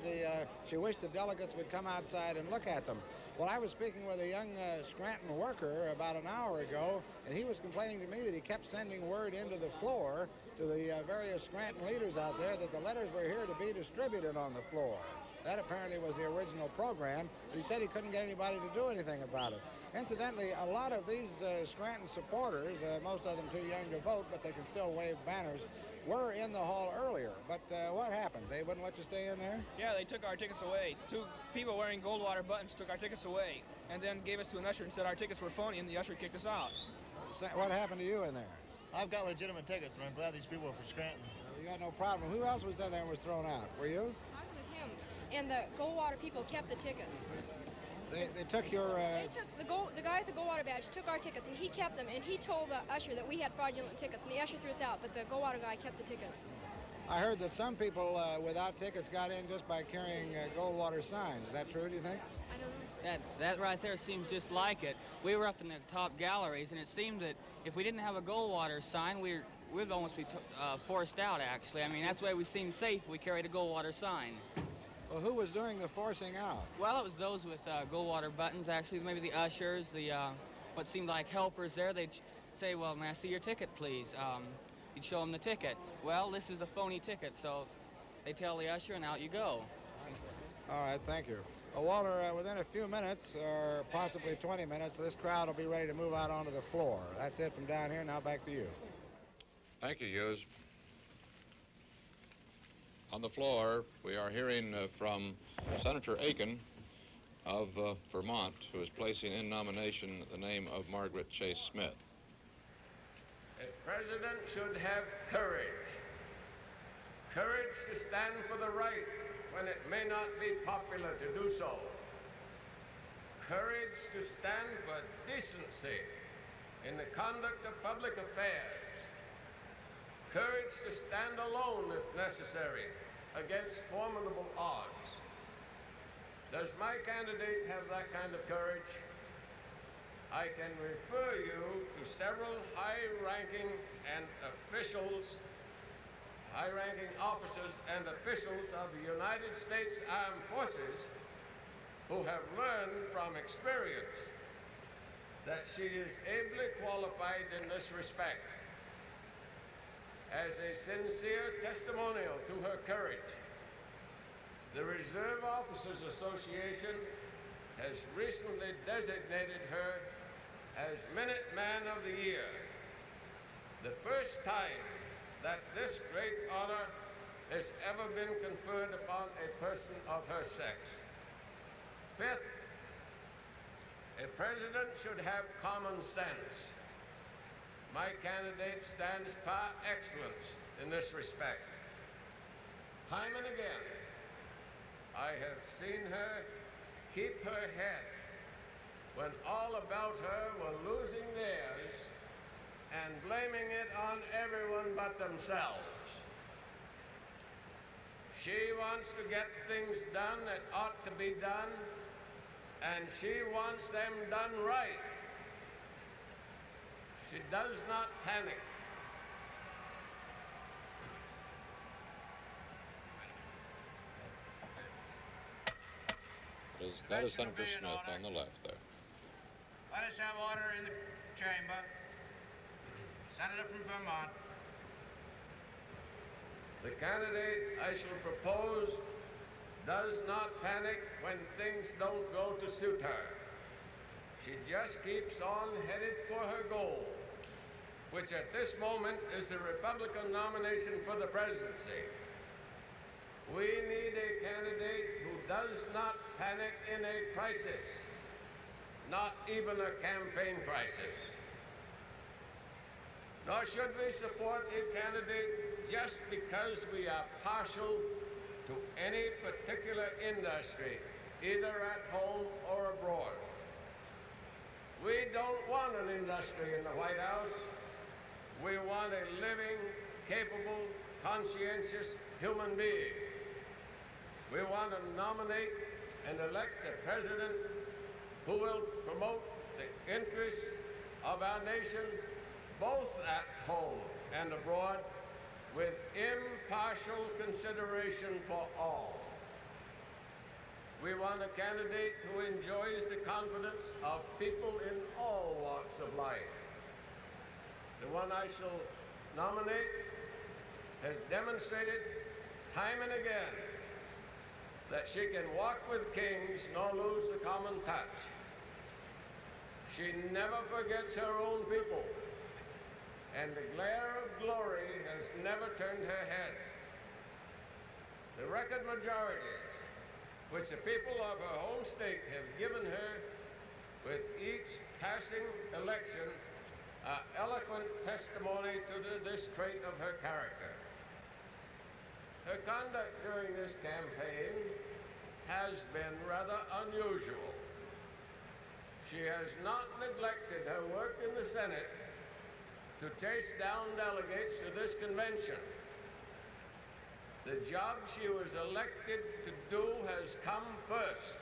she wished the delegates would come outside and look at them. Well, I was speaking with a young Scranton worker about an hour ago, and he was complaining to me that he kept sending word into the floor to the various Scranton leaders out there that the letters were here to be distributed on the floor. That apparently was the original program, but he said he couldn't get anybody to do anything about it. Incidentally, a lot of these Scranton supporters, most of them too young to vote, but they can still wave banners, were in the hall earlier. But what happened? They wouldn't let you stay in there? Yeah, they took our tickets away. Two people wearing Goldwater buttons took our tickets away and then gave us to an usher and said our tickets were phony, and the usher kicked us out. What happened to you in there? I've got legitimate tickets, and I'm glad these people are for Scranton. You got no problem. Who else was in there and was thrown out? Were you? I was with him, and the Goldwater people kept the tickets. They took your... They took the guy with the Goldwater badge took our tickets, and he kept them, and he told the usher that we had fraudulent tickets, and the usher threw us out, but the Goldwater guy kept the tickets. I heard that some people without tickets got in just by carrying Goldwater signs. Is that true, do you think? I don't know. That right there seems just like it. We were up in the top galleries, and it seemed that if we didn't have a Goldwater sign, we'd almost be forced out, actually. I mean, that's the way we seemed safe if we carried a Goldwater sign. Well, who was doing the forcing out? Well, it was those with Goldwater buttons, actually. Maybe the ushers, what seemed like helpers there. They'd say, well, may I see your ticket, please? You'd show them the ticket. Well, this is a phony ticket, so they tell the usher, and out you go. All right, thank you. Well, Walter, within a few minutes, or possibly 20 minutes, this crowd will be ready to move out onto the floor. That's it from down here. Now back to you. Thank you, Hughes. On the floor, we are hearing from Senator Aiken of Vermont, who is placing in nomination the name of Margaret Chase Smith. A president should have courage. Courage to stand for the right when it may not be popular to do so. Courage to stand for decency in the conduct of public affairs. Courage to stand alone if necessary against formidable odds. Does my candidate have that kind of courage? I can refer you to several high-ranking officers and officials of the United States Armed Forces who have learned from experience that she is ably qualified in this respect. As a sincere testimonial to her courage, the Reserve Officers Association has recently designated her as Minuteman of the Year, the first time that this great honor has ever been conferred upon a person of her sex. Fifth, a president should have common sense. My candidate stands par excellence in this respect. Time and again, I have seen her keep her head when all about her were losing theirs and blaming it on everyone but themselves. She wants to get things done that ought to be done, and she wants them done right. She does not panic. That is Senator Smith on the left there. Let us have order in the chamber. Senator from Vermont. The candidate I shall propose does not panic when things don't go to suit her. She just keeps on headed for her goal, which at this moment is the Republican nomination for the presidency. We need a candidate who does not panic in a crisis, not even a campaign crisis. Nor should we support a candidate just because we are partial to any particular industry, either at home or abroad. We don't want an industry in the White House. We want a living, capable, conscientious human being. We want to nominate and elect a president who will promote the interests of our nation, both at home and abroad, with impartial consideration for all. We want a candidate who enjoys the confidence of people in all walks of life. The one I shall nominate has demonstrated time and again that she can walk with kings nor lose the common touch. She never forgets her own people, and the glare of glory has never turned her head. The record majorities which the people of her home state have given her with each passing election are eloquent testimony to this trait of her character. Her conduct during this campaign has been rather unusual. She has not neglected her work in the Senate to chase down delegates to this convention. The job she was elected to do has come first.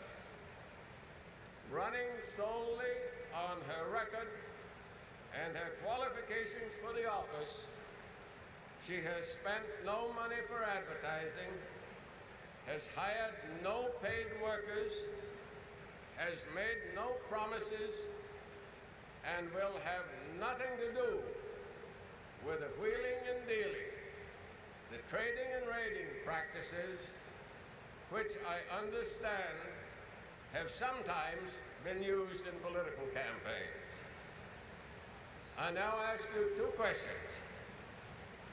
Running solely on her record and her qualifications for the office, she has spent no money for advertising, has hired no paid workers, has made no promises, and will have nothing to do with the wheeling and dealing, the trading and raiding practices, which I understand have sometimes been used in political campaigns. I now ask you two questions.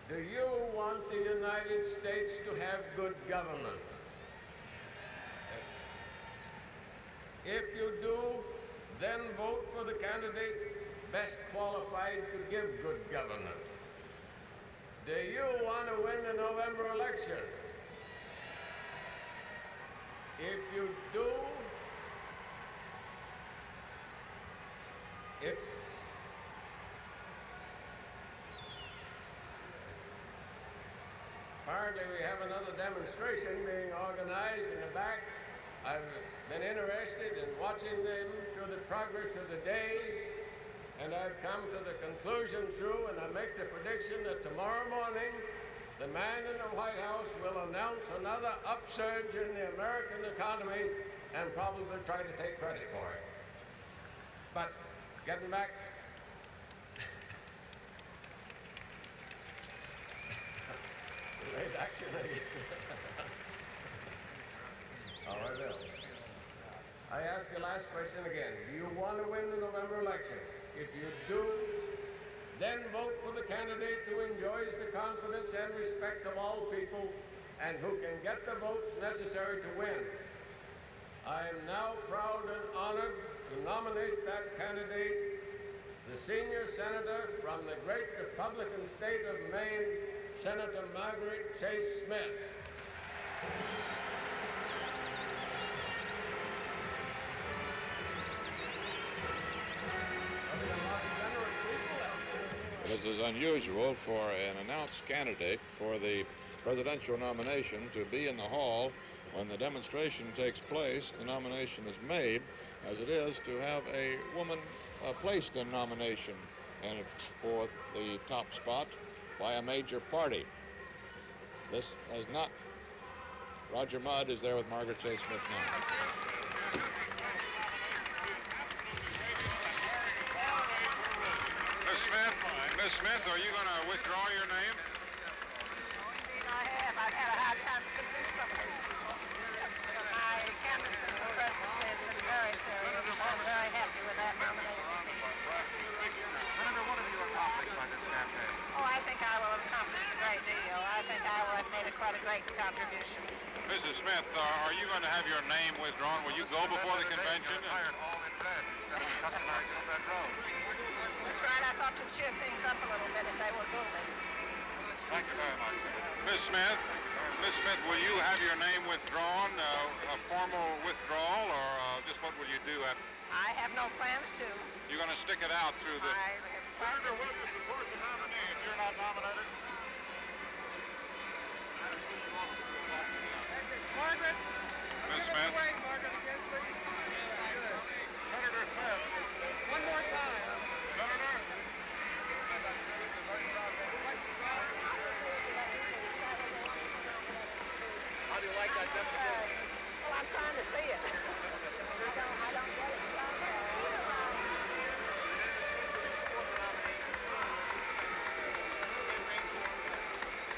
Do you want the United States to have good government? If you do, then vote for the candidate best qualified to give good government. Do you want to win the November election? If you do, apparently we have another demonstration being organized in the back. I've been interested in watching them through the progress of the day, and I've come to the conclusion through, and I make the prediction that tomorrow morning, the man in the White House will announce another upsurge in the American economy and probably try to take credit for it. But getting back, late actually. All right, Bill. I ask the last question again. Do you want to win the November elections? If you do, then vote for the candidate who enjoys the confidence and respect of all people and who can get the votes necessary to win. I am now proud and honored to nominate that candidate, the senior senator from the great Republican state of Maine, Senator Margaret Chase Smith. This is unusual for an announced candidate for the presidential nomination to be in the hall when the demonstration takes place, the nomination is made, as it is to have a woman placed in nomination and for the top spot by a major party. This has not. Roger Mudd is there with Margaret Chase Smith now. Miss Smith, are you going to withdraw your name? Indeed, I have. I've had a hard time to convince some of these people. My candidacy for presidency has been very serious. I'm very happy with that nomination. Senator, what have you accomplished by this campaign? Oh, I think I will have accomplished a great deal. I think I will have made quite a great contribution. Mrs. Smith, are you going to have your name withdrawn? Will you go before the convention? All in red instead of customary just red rose. That's right. I thought to cheer things up a little bit if they would move it. Thank you very much, Senator. Miss Smith, will you have your name withdrawn, a formal withdrawal, or just what will you do after? I have no plans to. You're going to stick it out through the... Senator, will you support the nominee if you're not nominated? Margaret? Miss Smith? Wait, Margaret, again, please. Senator Smith. One more time. Senator? How do you like that demonstration? Well, I'm trying to see it. I don't get it.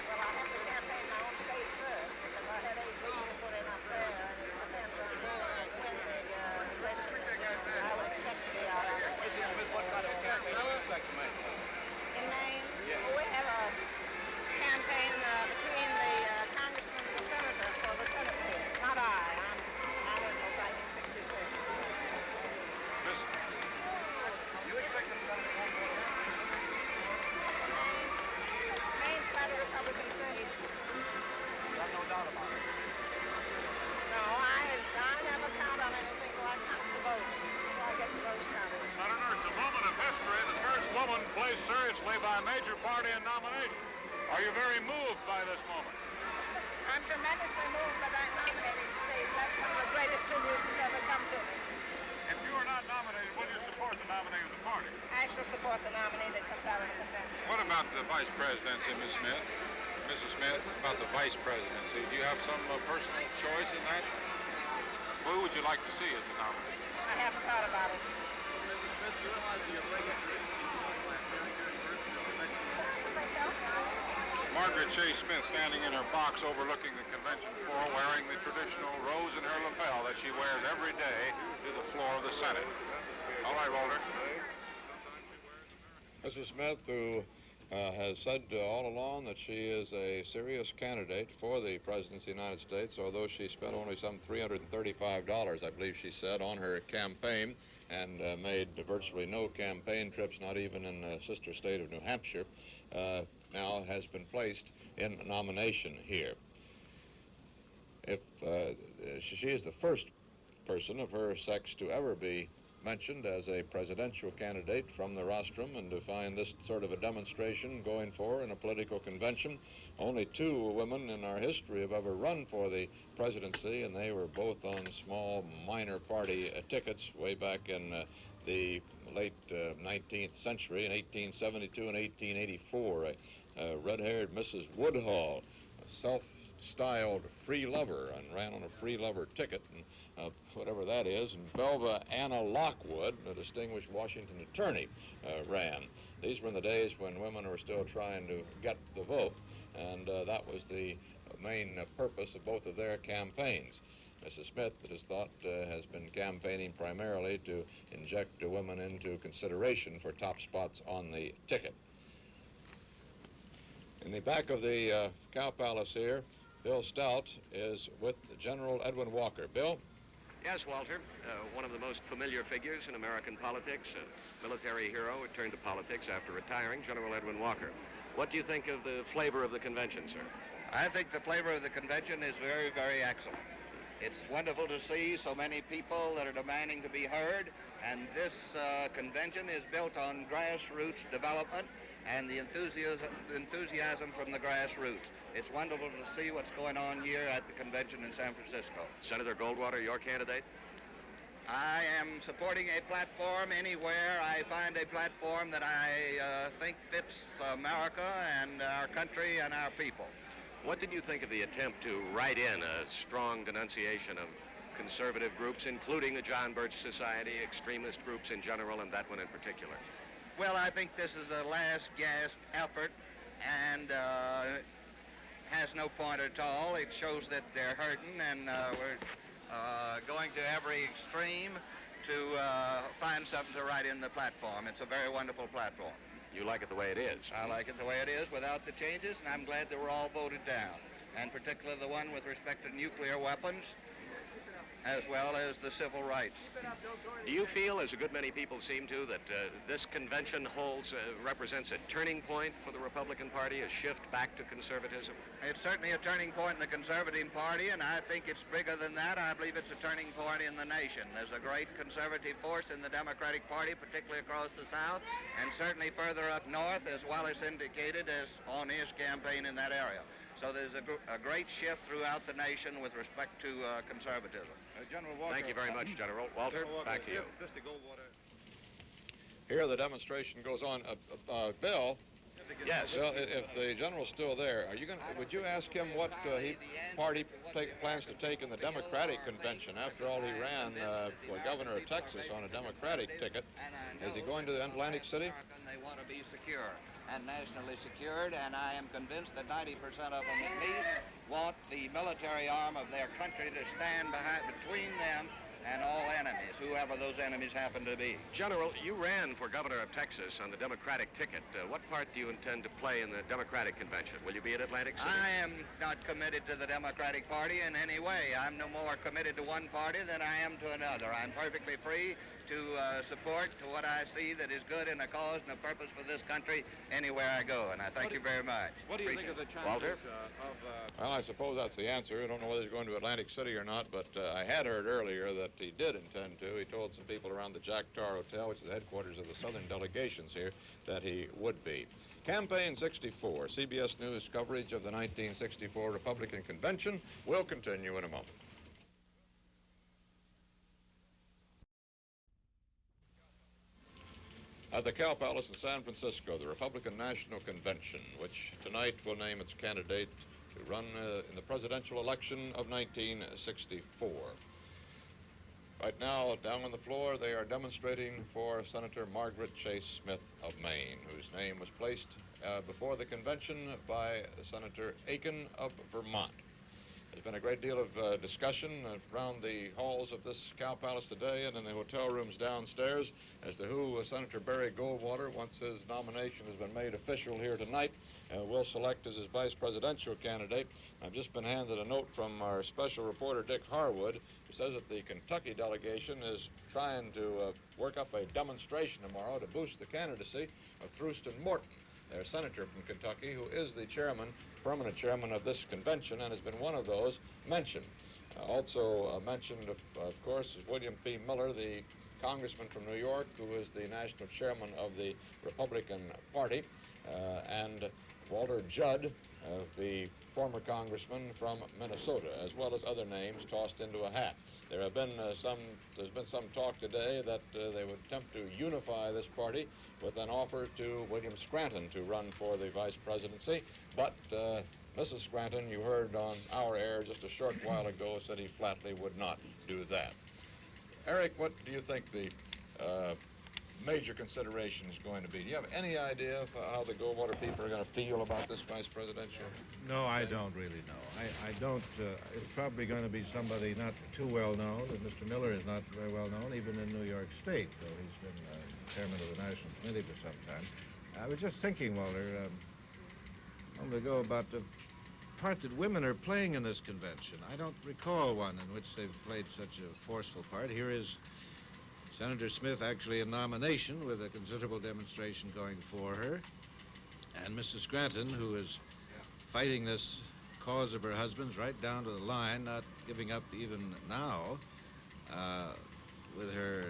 Well, I have to campaign my own state first because I had 8 weeks to put in up there, and it depends on when the session. I would expect to be out on it. Mrs. Smith, what kind of a campaign do you expect to make? In Maine, Yeah. we have a campaign between the congressman and the senator for the Senate seat. Not I. I'm in the writing 66. Miss... You expect the Senate to vote for it? Maine's quite a Republican state. You have no doubt about it. No, I never count on anything till I count the votes. Till I get the votes counted. Senator, it's a moment of history. The first woman placed seriously by a major party in nomination. Are you very moved by this moment? I'm tremendously moved by that nominating state. That's one of the greatest tributes that's ever come to me. If you are not nominated, will you support the nominee of the party? I shall support the nominee that comes out of the convention. What about the vice presidency, Miss Smith? Mrs. Smith, about the vice presidency. Do you have some personal choice in that? Who would you like to see as a nominee? I haven't thought about it. Mrs. Smith, you realize that you're bringing Margaret Chase Smith standing in her box overlooking the convention floor wearing the traditional rose in her lapel that she wears every day to the floor of the Senate. All right, Walter. Mrs. Smith, who has said all along that she is a serious candidate for the presidency of the United States, although she spent only some $335, I believe she said, on her campaign and made virtually no campaign trips, not even in the sister state of New Hampshire, now has been placed in nomination here. If she is the first person of her sex to ever be mentioned as a presidential candidate from the rostrum and to find this sort of a demonstration going for in a political convention. Only 2 women in our history have ever run for the presidency, and they were both on small minor party tickets way back in the late 19th century in 1872 and 1884. Red-haired Mrs. Woodhull, a self-styled free lover, and ran on a free lover ticket, and whatever that is, and Belva Anna Lockwood, a distinguished Washington attorney, ran. These were in the days when women were still trying to get the vote, and that was the main purpose of both of their campaigns. Mrs. Smith, it is thought, has been campaigning primarily to inject women into consideration for top spots on the ticket. In the back of the Cow Palace here, Bill Stout is with General Edwin Walker. Bill? Yes, Walter. One of the most familiar figures in American politics, a military hero who turned to politics after retiring, General Edwin Walker. What do you think of the flavor of the convention, sir? I think the flavor of the convention is very, very excellent. It's wonderful to see so many people that are demanding to be heard, and this convention is built on grassroots development and the enthusiasm from the grassroots. It's wonderful to see what's going on here at the convention in San Francisco. Senator Goldwater, your candidate? I am supporting a platform anywhere I find a platform that I think fits America and our country and our people. What did you think of the attempt to write in a strong denunciation of conservative groups, including the John Birch Society, extremist groups in general, and that one in particular? Well, I think this is a last gasp effort, and has no point at all. It shows that they're hurting, and we're going to every extreme to find something to write in the platform. It's a very wonderful platform. You like it the way it is? I like it the way it is without the changes, and I'm glad they were all voted down, and particularly the one with respect to nuclear weapons, as well as the civil rights. Do you feel, as a good many people seem to, that this convention represents a turning point for the Republican Party, a shift back to conservatism? It's certainly a turning point in the Conservative Party, and I think it's bigger than that. I believe it's a turning point in the nation. There's a great conservative force in the Democratic Party, particularly across the South, and certainly further up north, as well as indicated as on his campaign in that area. So there's a great shift throughout the nation with respect to conservatism. General Walker. Thank you very much, General. Walter, back to you. Here the demonstration goes on. Bill? Yes. Bill, if the general's still there, would you ask him what party plans to take in the Democratic convention? After all, he ran for governor of Texas on a Democratic ticket. Is he going to Atlantic City? They want to be secure and nationally secured, and I am convinced that 90% of them at least want the military arm of their country to stand between them and all enemies, whoever those enemies happen to be. General, you ran for governor of Texas on the Democratic ticket. What part do you intend to play in the Democratic convention? Will you be at Atlantic City? I am not committed to the Democratic Party in any way. I'm no more committed to one party than I am to another. I'm perfectly free to support to what I see that is good in a cause and a purpose for this country anywhere I go, and I thank you very much. What do you think of the chances Walter? Well, I suppose that's the answer. I don't know whether he's going to Atlantic City or not, but I had heard earlier that he did intend to. He told some people around the Jack Tar Hotel, which is the headquarters of the Southern delegations here, that he would be. Campaign 64, CBS News coverage of the 1964 Republican Convention will continue in a moment. At the Cow Palace in San Francisco, the Republican National Convention, which tonight will name its candidate to run in the presidential election of 1964. Right now, down on the floor, they are demonstrating for Senator Margaret Chase Smith of Maine, whose name was placed before the convention by Senator Aiken of Vermont. There's been a great deal of discussion around the halls of this Cow Palace today and in the hotel rooms downstairs as to who Senator Barry Goldwater, once his nomination has been made official here tonight, will select as his vice presidential candidate. I've just been handed a note from our special reporter, Dick Harwood, who says that the Kentucky delegation is trying to work up a demonstration tomorrow to boost the candidacy of Thruston Morton, their senator from Kentucky, who is the chairman, permanent chairman of this convention, and has been one of those mentioned. Also mentioned, of course, is William P. Miller, the congressman from New York, who is the national chairman of the Republican Party, and Walter Judd, the former congressman from Minnesota, as well as other names tossed into a hat. There's been some talk today that they would attempt to unify this party with an offer to William Scranton to run for the vice presidency, but Mrs. Scranton, you heard on our air just a short while ago, said he flatly would not do that. Eric, what do you think the major consideration is going to be? Do you have any idea of how the Goldwater people are going to feel about this vice presidential? No, I don't really know. I don't. It's probably going to be somebody not too well known, and Mr. Miller is not very well known, even in New York State, though he's been chairman of the National Committee for some time. I was just thinking, Walter, a moment ago about part that women are playing in this convention. I don't recall one in which they've played such a forceful part. Here is Senator Smith actually in nomination with a considerable demonstration going for her. And Mrs. Scranton, who is fighting this cause of her husband's right down to the line, not giving up even now, with her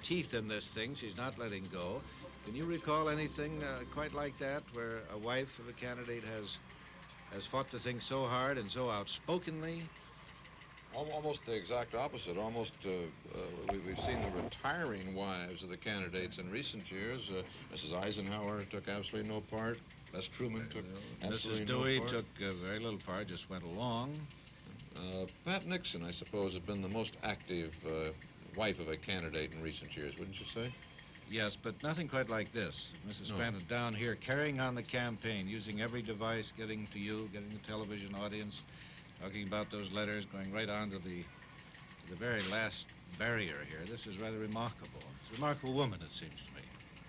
teeth in this thing. She's not letting go. Can you recall anything quite like that, where a wife of a candidate has fought the thing so hard and so outspokenly? Almost the exact opposite. We've seen the retiring wives of the candidates in recent years. Mrs. Eisenhower took absolutely no part. Les Truman took absolutely Mrs. no Dewey part. took very little part, just went along. Pat Nixon, I suppose, has been the most active wife of a candidate in recent years, wouldn't you say? Yes, but nothing quite like this. Mrs. No. Scranton down here carrying on the campaign, using every device, getting to you, getting the television audience, talking about those letters, going right on to the very last barrier here. This is rather remarkable. It's a remarkable woman, it seems to me.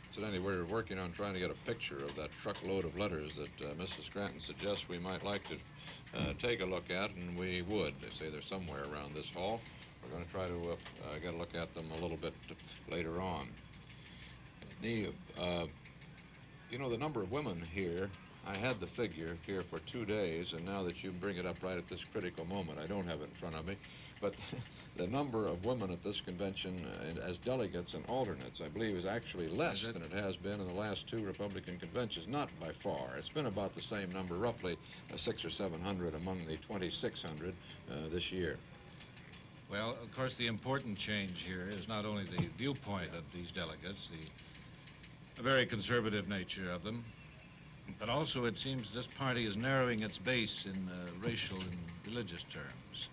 Incidentally, we're working on trying to get a picture of that truckload of letters that Mrs. Scranton suggests we might like to take a look at, and we would. They say they're somewhere around this hall. We're going to try to get a look at them a little bit later on. You know, the number of women here, I had the figure here for 2 days, and now that you bring it up right at this critical moment, I don't have it in front of me, but the number of women at this convention as delegates and alternates, I believe, is actually less than it has been in the last 2 Republican conventions, not by far. It's been about the same number, roughly 600 or 700 among the 2,600 this year. Well, of course, the important change here is not only the viewpoint of these delegates, the very conservative nature of them, but also it seems this party is narrowing its base in racial and religious terms.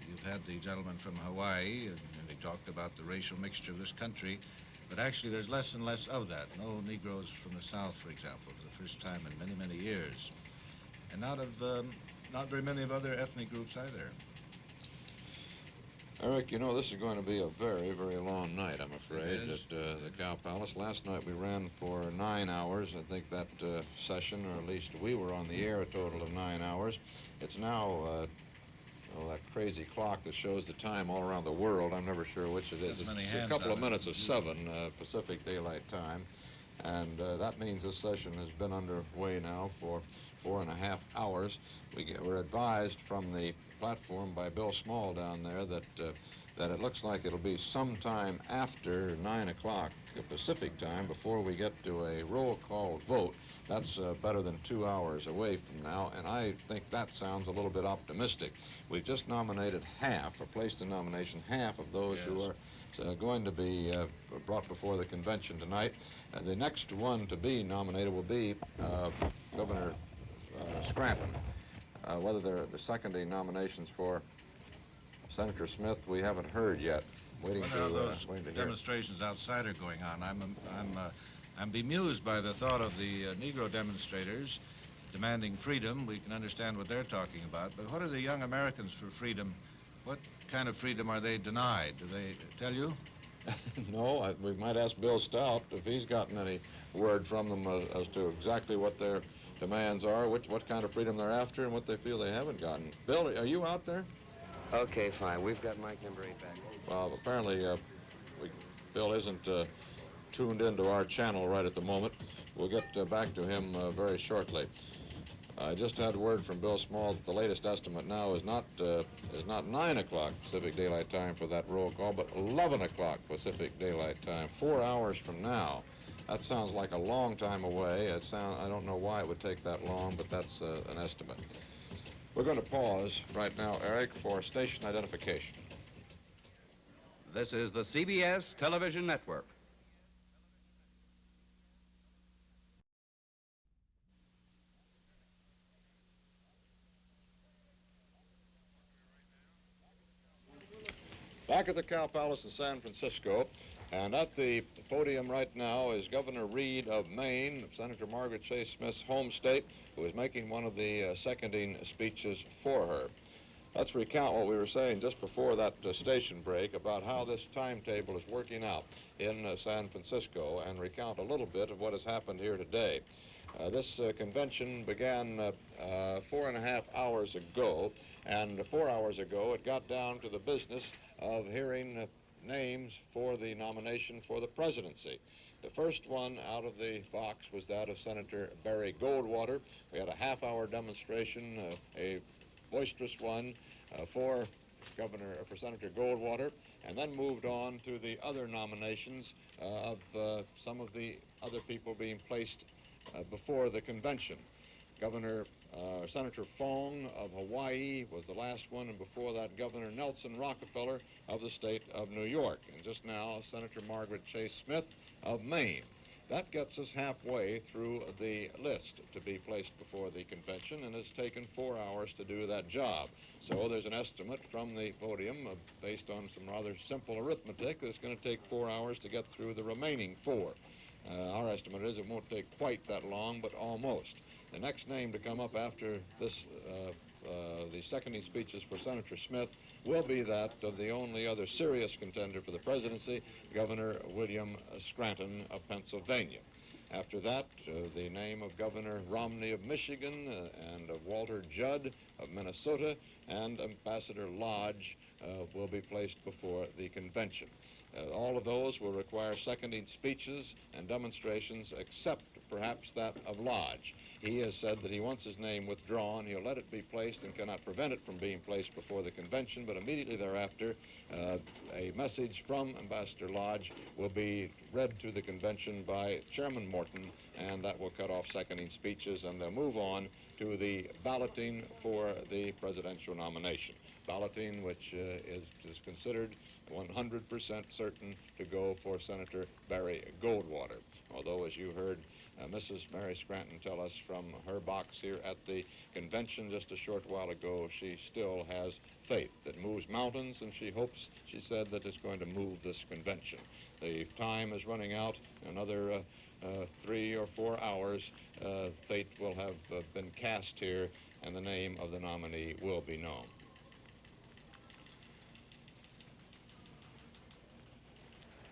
You've had the gentleman from Hawaii, and he talked about the racial mixture of this country, but actually there's less and less of that. No Negroes from the South, for example, for the first time in many, many years. And not very many of other ethnic groups either. Eric, you know, this is going to be a very, very long night, I'm afraid, at the Cow Palace. Last night we ran for 9 hours. I think that session, or at least we were on the air a total of 9 hours. It's now, that crazy clock that shows the time all around the world. I'm never sure which it is. It's a couple of minutes of 7 Pacific Daylight Time. And that means this session has been underway now for 4.5 hours. We're advised from the platform by Bill Small down there that it looks like it'll be sometime after 9 o'clock Pacific time before we get to a roll call vote. That's better than 2 hours away from now, and I think that sounds a little bit optimistic. We've just nominated half, or placed in nomination half of those who are going to be brought before the convention tonight. The next one to be nominated will be Governor Scranton. Whether they're the seconding nominations for Senator Smith, we haven't heard yet. Waiting to hear. Demonstrations outside are going on. I'm bemused by the thought of the Negro demonstrators demanding freedom. We can understand what they're talking about, but what are the young Americans for freedom? What kind of freedom are they denied? Do they tell you? No, we might ask Bill Stout if he's gotten any word from them as to exactly what their demands are, what kind of freedom they're after, and what they feel they haven't gotten. Bill, are you out there? Okay, fine. We've got Mike Embry back. Well, apparently Bill isn't tuned into our channel right at the moment. We'll get back to him very shortly. I just had word from Bill Small that the latest estimate now is not 9 o'clock Pacific Daylight Time for that roll call, but 11 o'clock Pacific Daylight Time, 4 hours from now. That sounds like a long time away. I don't know why it would take that long, but that's an estimate. We're going to pause right now, Eric, for station identification. This is the CBS Television Network. Back at the Cow Palace in San Francisco, and at the podium right now is Governor Reed of Maine, Senator Margaret Chase Smith's home state, who is making one of the seconding speeches for her. Let's recount what we were saying just before that station break about how this timetable is working out in San Francisco, and recount a little bit of what has happened here today. This convention began 4.5 hours ago, and 4 hours ago it got down to the business of hearing names for the nomination for the presidency. The first one out of the box was that of Senator Barry Goldwater. We had a half-hour demonstration, a boisterous one for Senator Goldwater, and then moved on to the other nominations of some of the other people being placed before the convention. Senator Fong of Hawaii was the last one, and before that, Governor Nelson Rockefeller of the state of New York. And just now, Senator Margaret Chase Smith of Maine. That gets us halfway through the list to be placed before the convention, and it's taken 4 hours to do that job. So there's an estimate from the podium based on some rather simple arithmetic that it's going to take 4 hours to get through the remaining 4. Our estimate is it won't take quite that long, but almost. The next name to come up after this, the seconding speeches for Senator Smith, will be that of the only other serious contender for the presidency, Governor William Scranton of Pennsylvania. After that, the name of Governor Romney of Michigan and of Walter Judd of Minnesota and Ambassador Lodge will be placed before the convention. All of those will require seconding speeches and demonstrations, except perhaps that of Lodge. He has said that he wants his name withdrawn. He'll let it be placed and cannot prevent it from being placed before the convention, but immediately thereafter, a message from Ambassador Lodge will be read to the convention by Chairman Morton, and that will cut off seconding speeches, and they'll move on to the balloting for the presidential nomination. Balloting, which is considered 100% certain to go for Senator Barry Goldwater. Although, as you heard Mrs. Mary Scranton tell us from her box here at the convention just a short while ago, she still has faith that moves mountains, and she hopes, she said, that it's going to move this convention. The time is running out. Another 3 or 4 hours, fate will have been cast here, and the name of the nominee will be known.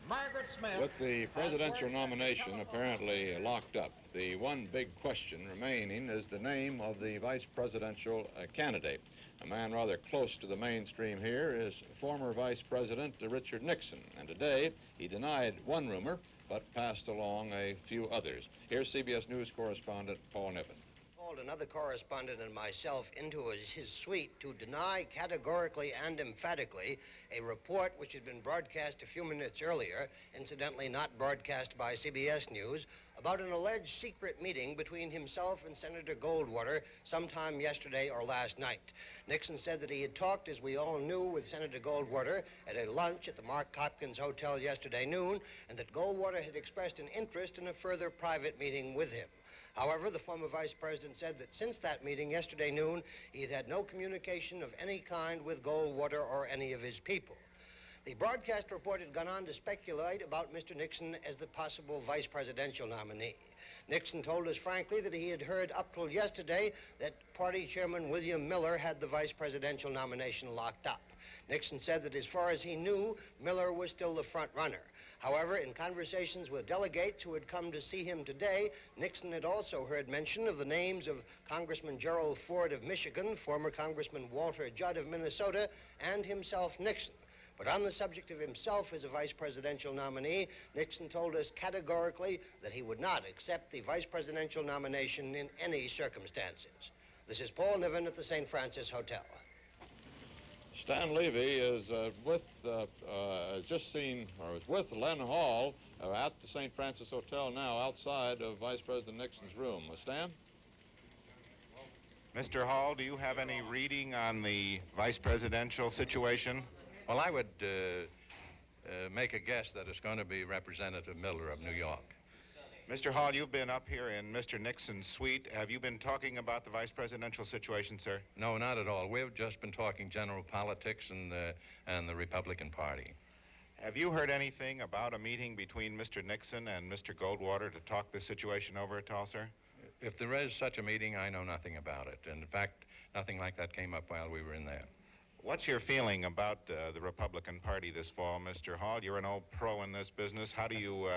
Margaret Smith. With the presidential nomination apparently locked up, the one big question remaining is the name of the vice presidential candidate. A man rather close to the mainstream here is former Vice President Richard Nixon, and today he denied one rumor but passed along a few others. Here's CBS News correspondent Paul Niven. Called another correspondent and myself into his suite to deny categorically and emphatically a report which had been broadcast a few minutes earlier, incidentally not broadcast by CBS News, about an alleged secret meeting between himself and Senator Goldwater sometime yesterday or last night. Nixon said that he had talked, as we all knew, with Senator Goldwater at a lunch at the Mark Hopkins Hotel yesterday noon, and that Goldwater had expressed an interest in a further private meeting with him. However, the former vice president said that since that meeting yesterday noon, he had had no communication of any kind with Goldwater or any of his people. The broadcast report had gone on to speculate about Mr. Nixon as the possible vice presidential nominee. Nixon told us frankly that he had heard up till yesterday that party chairman William Miller had the vice presidential nomination locked up. Nixon said that as far as he knew, Miller was still the front runner. However, in conversations with delegates who had come to see him today, Nixon had also heard mention of the names of Congressman Gerald Ford of Michigan, former Congressman Walter Judd of Minnesota, and himself, Nixon. But on the subject of himself as a vice presidential nominee, Nixon told us categorically that he would not accept the vice presidential nomination in any circumstances. This is Paul Niven at the St. Francis Hotel. Stan Levy is with Len Hall at the St. Francis Hotel now, outside of Vice President Nixon's room. Stan? Mr. Hall, do you have any reading on the vice presidential situation? Well, I would make a guess that it's going to be Representative Miller of New York. Mr. Hall, you've been up here in Mr. Nixon's suite. Have you been talking about the vice presidential situation, sir? No, not at all. We've just been talking general politics and the Republican Party. Have you heard anything about a meeting between Mr. Nixon and Mr. Goldwater to talk this situation over at all, sir? If there is such a meeting, I know nothing about it. And in fact, nothing like that came up while we were in there. What's your feeling about the Republican Party this fall, Mr. Hall? You're an old pro in this business. How do you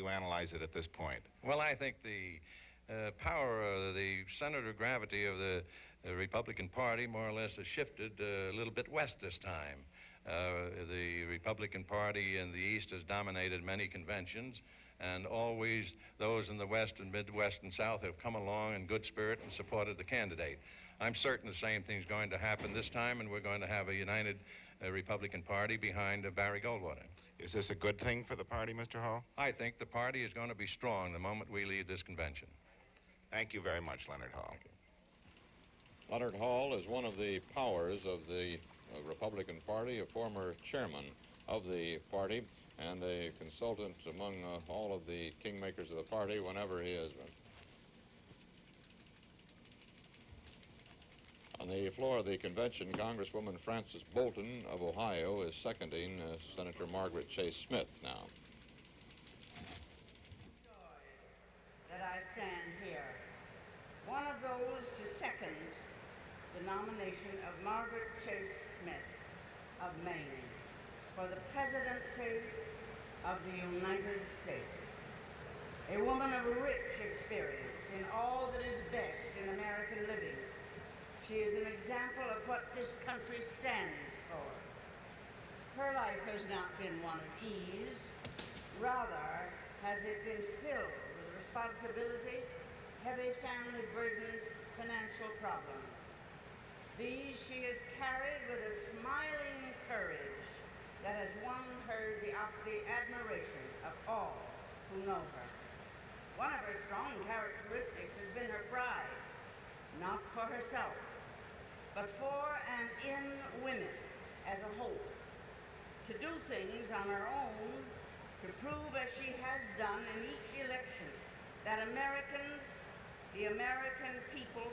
analyze it at this point? Well, I think the power, the center of gravity of the Republican Party more or less has shifted a little bit west this time. The Republican Party in the East has dominated many conventions, and always those in the West and Midwest and South have come along in good spirit and supported the candidate. I'm certain the same thing's going to happen this time, and we're going to have a united Republican Party behind Barry Goldwater. Is this a good thing for the party, Mr. Hall? I think the party is going to be strong the moment we leave this convention. Thank you very much, Leonard Hall. Leonard Hall is one of the powers of the Republican Party, a former chairman of the party, and a consultant among all of the kingmakers of the party whenever he has been. On the floor of the convention, Congresswoman Frances Bolton of Ohio is seconding Senator Margaret Chase Smith now. That I stand here, one of those to second the nomination of Margaret Chase Smith of Maine for the presidency of the United States. A woman of rich experience in all that is best in American living. She is an example of what this country stands for. Her life has not been one of ease. Rather, has it been filled with responsibility, heavy family burdens, financial problems. These she has carried with a smiling courage that has won her the admiration of all who know her. One of her strong characteristics has been her pride, not for herself, but for and in women as a whole. To do things on her own, to prove as she has done in each election that Americans, the American people,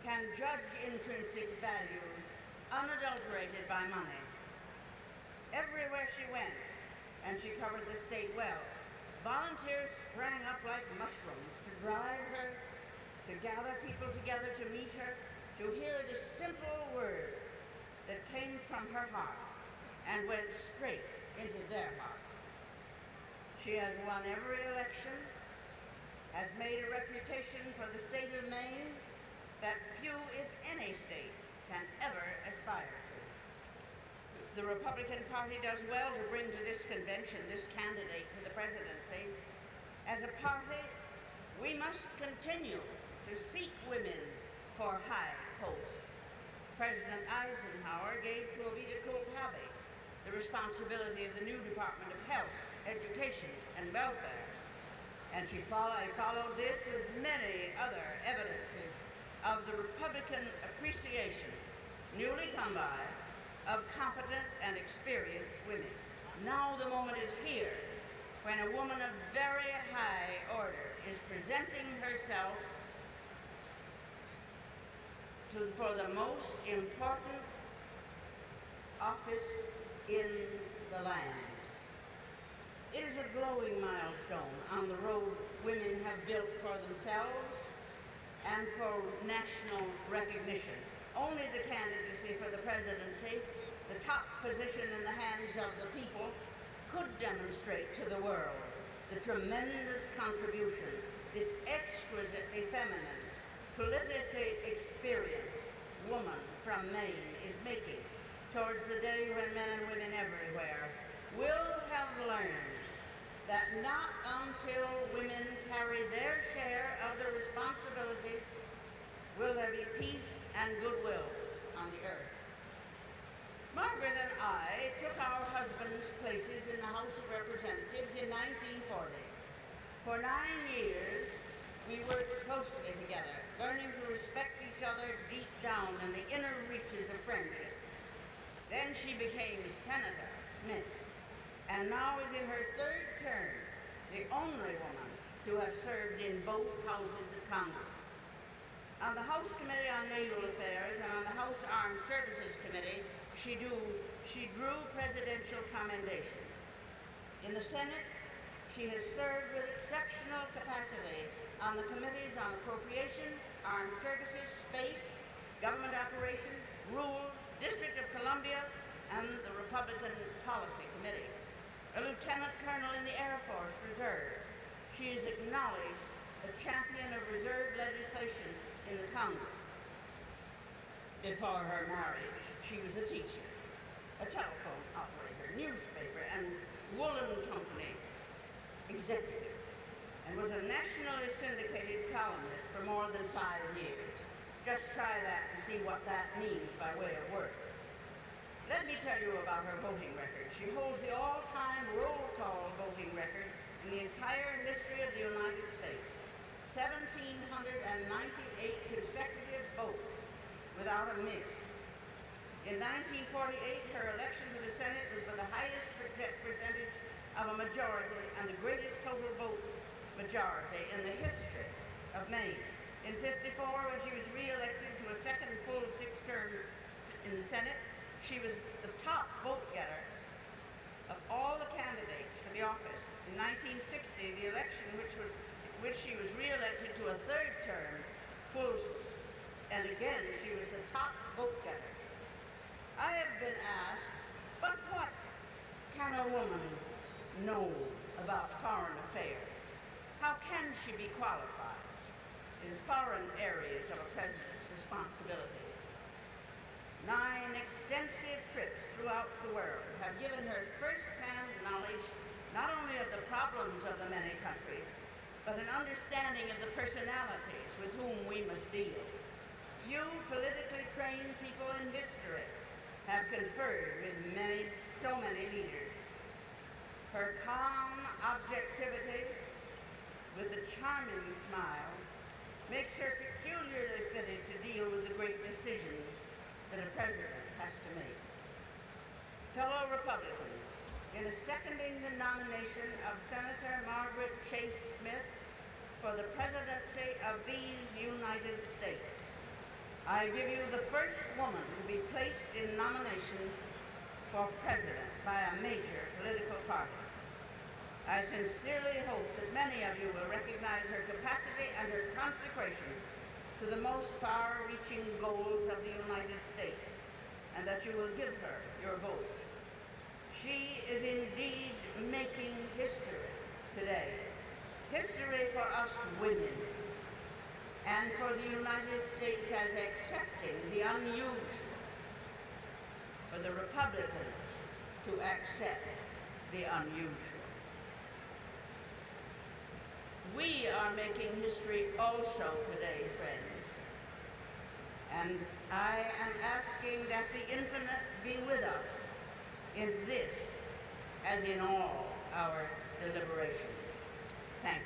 can judge intrinsic values unadulterated by money. Everywhere she went, and she covered the state well, volunteers sprang up like mushrooms to drive her, to gather people together to meet her, to hear the simple words that came from her heart and went straight into their hearts. She has won every election, has made a reputation for the state of Maine that few, if any, states can ever aspire to. The Republican Party does well to bring to this convention this candidate for the presidency. As a party, we must continue to seek women for high posts. President Eisenhower gave to Ovida Kulpavi the responsibility of the new Department of Health, Education, and Welfare. And she followed this with many other evidences of the Republican appreciation, newly come by, of competent and experienced women. Now the moment is here when a woman of very high order is presenting herself for the most important office in the land. It is a glowing milestone on the road women have built for themselves and for national recognition. Only the candidacy for the presidency, the top position in the hands of the people, could demonstrate to the world the tremendous contribution this exquisitely feminine, politically experienced woman from Maine is making towards the day when men and women everywhere will have learned that not until women carry their share of the responsibility will there be peace and goodwill on the earth. Margaret and I took our husbands' places in the House of Representatives in 1940. For 9 years, we worked closely together, learning to respect each other deep down in the inner reaches of friendship. Then she became Senator Smith, and now is in her third term, the only woman to have served in both houses of Congress. On the House Committee on Naval Affairs and on the House Armed Services Committee, she drew presidential commendation. In the Senate, she has served with exceptional capacity on the committees on appropriation, armed services, space, government operations, rules, District of Columbia and the Republican Policy Committee. A lieutenant colonel in the Air Force Reserve. She is acknowledged a champion of reserve legislation in the Congress. Before her marriage, she was a teacher, a telephone operator, newspaper, and woolen company executive, and was a nationally syndicated columnist for more than 5 years. Just try that and see what that means by way of work. Let me tell you about her voting record. She holds the all-time roll call voting record in the entire history of the United States. 1,798 consecutive votes without a miss. In 1948, her election to the Senate was by the highest percentage of a majority and the greatest total vote majority in the history of Maine. In 54, when she was re-elected to a second full 6 terms in the Senate, she was the top vote getter of all the candidates for the office. In 1960, the election which she was re-elected to a 3rd term, and again she was the top vote getter. I have been asked, but what can a woman know about foreign affairs? How can she be qualified in foreign areas of a president's responsibility? 9 extensive trips throughout the world have given her first-hand knowledge not only of the problems of the many countries, but an understanding of the personalities with whom we must deal. Few politically trained people in history have conferred with so many leaders. Her calm objectivity with a charming smile makes her peculiarly fitted to deal with the great decisions that a president has to make. Fellow Republicans, in seconding the nomination of Senator Margaret Chase Smith for the presidency of these United States, I give you the first woman to be placed in nomination for president by a major political party. I sincerely hope that many of you will recognize her capacity and her consecration to the most far-reaching goals of the United States, and that you will give her your vote. She is indeed making history today. History for us women, and for the United States as accepting the unusual, for the Republicans to accept the unusual. We are making history also today, friends, and I am asking that the infinite be with us in this as in all our deliberations. Thank you.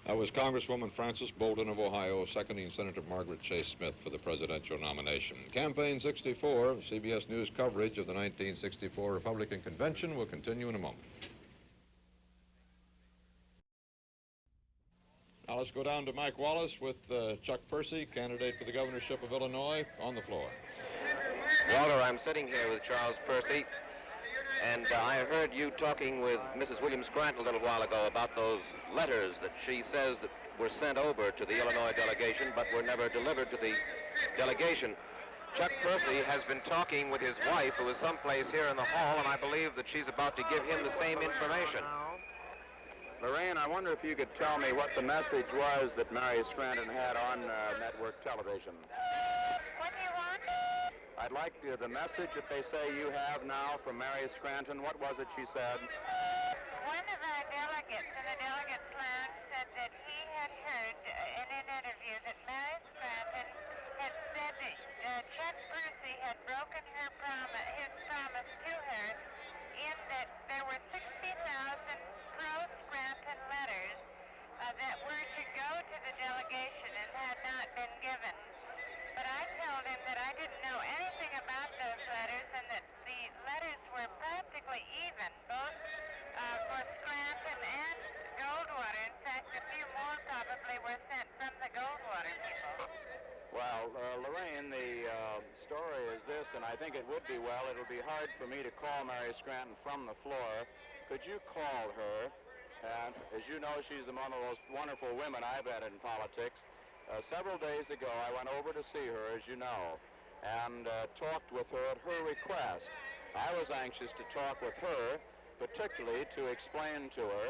That was Congresswoman Frances Bolden of Ohio, seconding Senator Margaret Chase Smith for the presidential nomination. Campaign 64, CBS News coverage of the 1964 Republican Convention will continue in a moment. Now let's go down to Mike Wallace with Chuck Percy, candidate for the governorship of Illinois, on the floor. Walter, I'm sitting here with Charles Percy, and I heard you talking with Mrs. William Scranton a little while ago about those letters that she says that were sent over to the Illinois delegation but were never delivered to the delegation. Chuck Percy has been talking with his wife, who is someplace here in the hall, and I believe that she's about to give him the same information. Lorraine, I wonder if you could tell me what the message was that Mary Scranton had on network television. What do you want? I'd like the message that they say you have now from Mary Scranton. What was it she said? One of our delegates in the delegate lounge said that he had heard in an interview that Mary Scranton had said that Chuck Percy had broken his promise to her in that there were 60,000 pro-Scranton letters that were to go to the delegation and had not been given. But I told him that I didn't know anything about those letters and that the letters were practically even, both for Scranton and Goldwater. In fact, a few more probably were sent from the Goldwater people. Well, Lorraine, the story is this, and I think it would be it'll be hard for me to call Mary Scranton from the floor. Could you call her? And as you know, she's one of the most wonderful women I've had in politics. Several days ago, I went over to see her, as you know, and talked with her at her request. I was anxious to talk with her, particularly to explain to her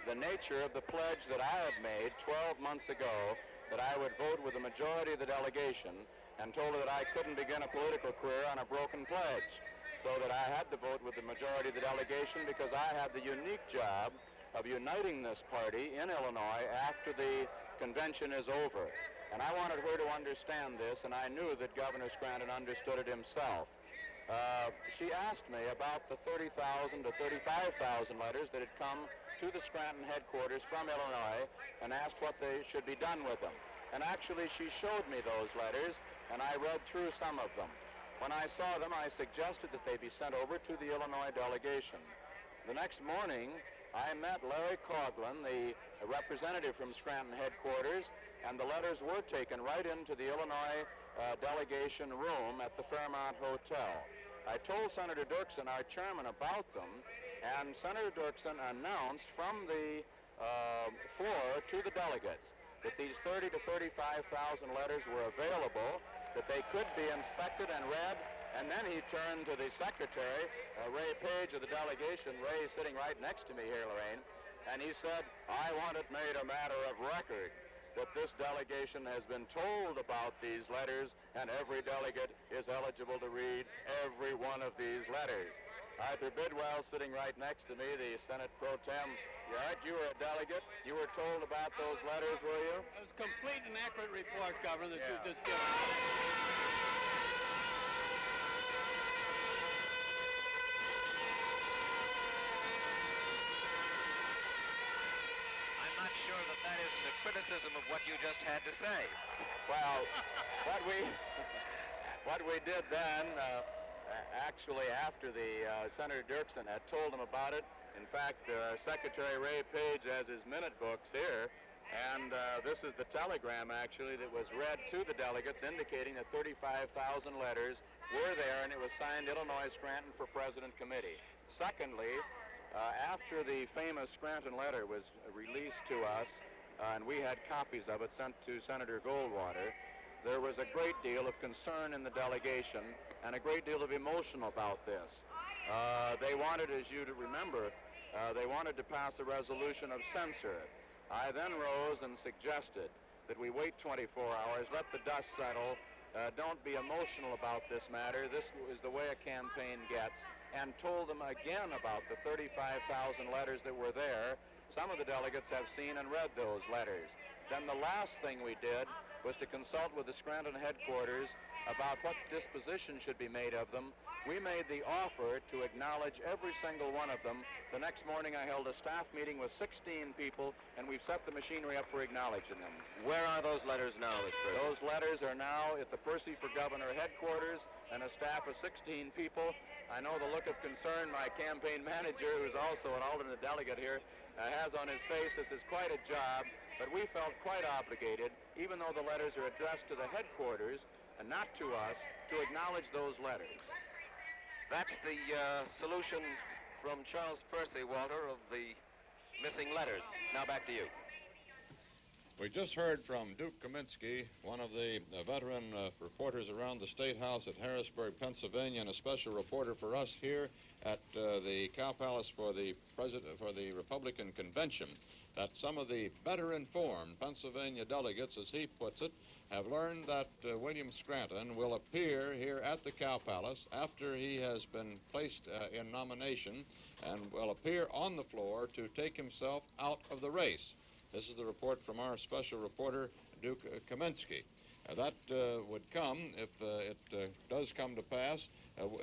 the nature of the pledge that I had made 12 months ago, that I would vote with the majority of the delegation, and told her that I couldn't begin a political career on a broken pledge, so that I had to vote with the majority of the delegation because I had the unique job of uniting this party in Illinois after the convention is over. And I wanted her to understand this, and I knew that Governor Scranton understood it himself. She asked me about the 30,000 to 35,000 letters that had come to the Scranton headquarters from Illinois and asked what they should be done with them. And actually, she showed me those letters, and I read through some of them. When I saw them, I suggested that they be sent over to the Illinois delegation. The next morning, I met Larry Coughlin, the representative from Scranton headquarters, and the letters were taken right into the Illinois delegation room at the Fairmont Hotel. I told Senator Dirksen, our chairman, about them, and Senator Dirksen announced from the floor to the delegates that these 30 to 35,000 letters were available, that they could be inspected and read. And then he turned to the secretary, Ray Page of the delegation, Ray sitting right next to me here, Lorraine, and he said, I want it made a matter of record that this delegation has been told about these letters, and every delegate is eligible to read every one of these letters. Arthur Bidwell, sitting right next to me, the Senate Pro Tem. You were a delegate. You were told about those letters, were you? It was a complete and accurate report, Governor, that you just given. That isn't a criticism of what you just had to say. Well, what we did then, actually after the Senator Dirksen had told him about it, in fact, Secretary Ray Page has his minute books here, and this is the telegram, actually, that was read to the delegates indicating that 35,000 letters were there, and it was signed Illinois Scranton for President Committee. Secondly, after the famous Scranton letter was released to us, and we had copies of it sent to Senator Goldwater, there was a great deal of concern in the delegation and a great deal of emotion about this. They wanted, as you remember, they wanted to pass a resolution of censure. I then rose and suggested that we wait 24 hours, let the dust settle, don't be emotional about this matter. This is the way a campaign gets, and told them again about the 35,000 letters that were there. Some of the delegates have seen and read those letters. Then the last thing we did was to consult with the Scranton headquarters about what disposition should be made of them. We made the offer to acknowledge every single one of them. The next morning I held a staff meeting with 16 people, and we've set the machinery up for acknowledging them. Where are those letters now, Mr. President? Those letters are now at the Percy for Governor headquarters, and a staff of 16 people. I know the look of concern my campaign manager, who's also an alternate delegate here, has on his face. This is quite a job, but we felt quite obligated, even though the letters are addressed to the headquarters and not to us, to acknowledge those letters. That's the solution from Charles Percy, Walter, of the missing letters. Now back to you. We just heard from Duke Kaminsky, one of the veteran reporters around the State House at Harrisburg, Pennsylvania, and a special reporter for us here at the Cow Palace for the Republican Convention, that some of the better informed Pennsylvania delegates, as he puts it, have learned that William Scranton will appear here at the Cow Palace after he has been placed in nomination, and will appear on the floor to take himself out of the race. This is the report from our special reporter, Duke Kaminsky. That would come, if it does come to pass,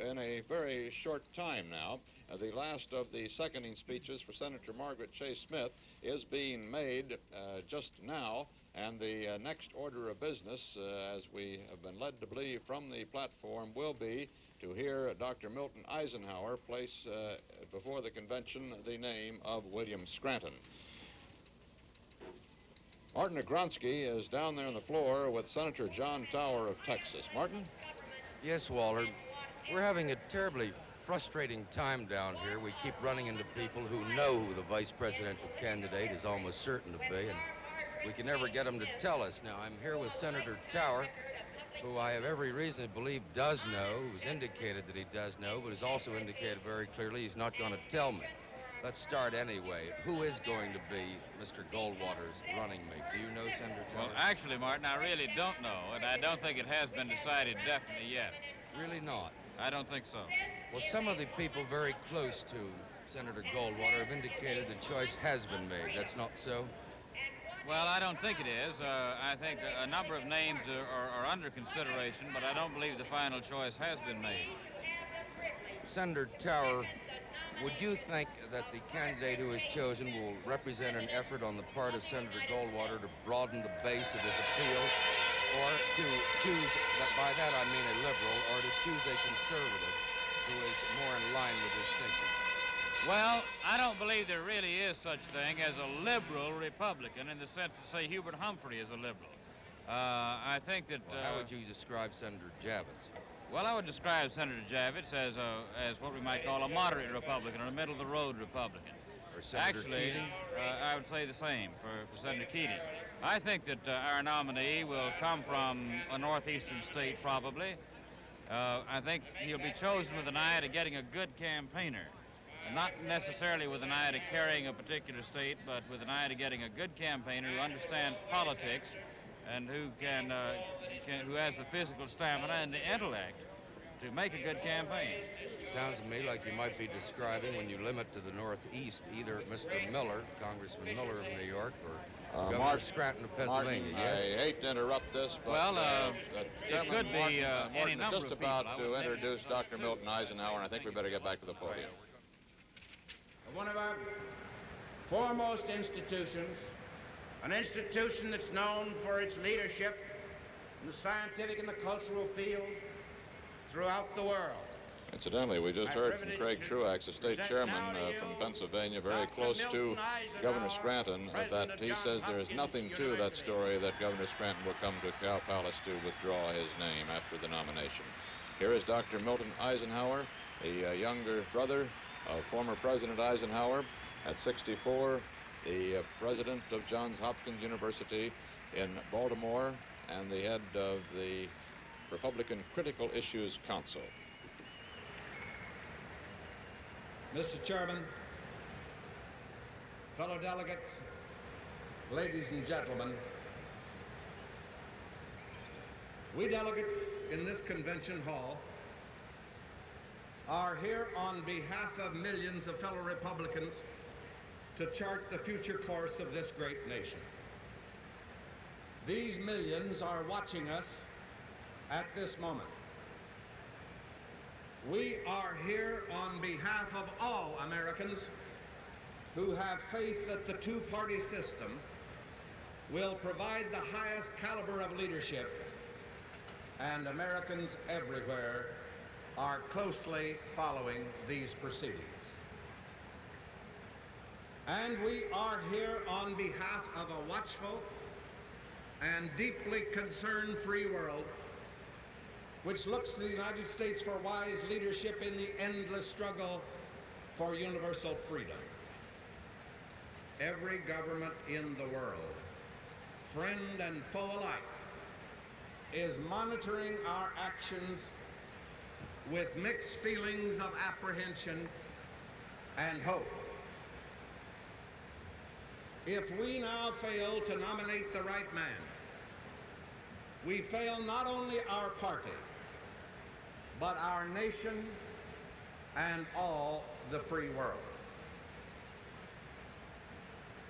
in a very short time now. The last of the seconding speeches for Senator Margaret Chase Smith is being made just now, and the next order of business, as we have been led to believe from the platform, will be to hear Dr. Milton Eisenhower place before the convention the name of William Scranton. Martin Agronsky is down there on the floor with Senator John Tower of Texas. Martin? Yes, Walter. We're having a terribly frustrating time down here. We keep running into people who know who the vice presidential candidate is almost certain to be, and we can never get him to tell us. Now, I'm here with Senator Tower, who I have every reason to believe does know, who's indicated that he does know, but has also indicated very clearly he's not going to tell me. Let's start anyway. Who is going to be Mr. Goldwater's running mate? Do you know, Senator Tower? Well, actually, Martin, I really don't know, and I don't think it has been decided definitely yet. Really not? I don't think so. Well, some of the people very close to Senator Goldwater have indicated the choice has been made. That's not so? Well, I don't think it is. I think a number of names are under consideration, but I don't believe the final choice has been made. Senator Tower, would you think that the candidate who is chosen will represent an effort on the part of Senator Goldwater to broaden the base of his appeal, or to choose, by that I mean a liberal, or to choose a conservative who is more in line with his thinking? Well, I don't believe there really is such thing as a liberal Republican in the sense to say Hubert Humphrey is a liberal. I think that... Well, how would you describe Senator Javits? Well, I would describe Senator Javits as what we might call a moderate Republican or a middle-of-the-road Republican. Or Senator Keating? I would say the same for Senator Keating. I think that our nominee will come from a northeastern state, probably. I think he'll be chosen with an eye to getting a good campaigner. Not necessarily with an eye to carrying a particular state, but with an eye to getting a good campaigner who understands politics and who who has the physical stamina and the intellect to make a good campaign. Sounds to me like you might be describing, when you limit to the Northeast, either Mr. Miller, Congressman Miller of New York, or Governor Scranton of Pennsylvania. Martin, yes? I hate to interrupt this, but it could be any Martin number is just of people. about to introduce Dr. Milton Eisenhower, and I think we better get back to the podium. One of our foremost institutions, an institution that's known for its leadership in the scientific and the cultural field throughout the world. Incidentally, we just heard from Craig Truax, the state chairman from Pennsylvania, very close to Governor Scranton, that he says there is nothing to that story that Governor Scranton will come to Cow Palace to withdraw his name after the nomination. Here is Dr. Milton Eisenhower, the younger brother of former President Eisenhower. At 64, the president of Johns Hopkins University in Baltimore and the head of the Republican Critical Issues Council. Mr. Chairman, fellow delegates, ladies and gentlemen, we delegates in this convention hall are here on behalf of millions of fellow Republicans to chart the future course of this great nation. These millions are watching us at this moment. We are here on behalf of all Americans who have faith that the two-party system will provide the highest caliber of leadership, and Americans everywhere are closely following these proceedings. And we are here on behalf of a watchful and deeply concerned free world which looks to the United States for wise leadership in the endless struggle for universal freedom. Every government in the world, friend and foe alike, is monitoring our actions with mixed feelings of apprehension and hope. If we now fail to nominate the right man, we fail not only our party, but our nation and all the free world.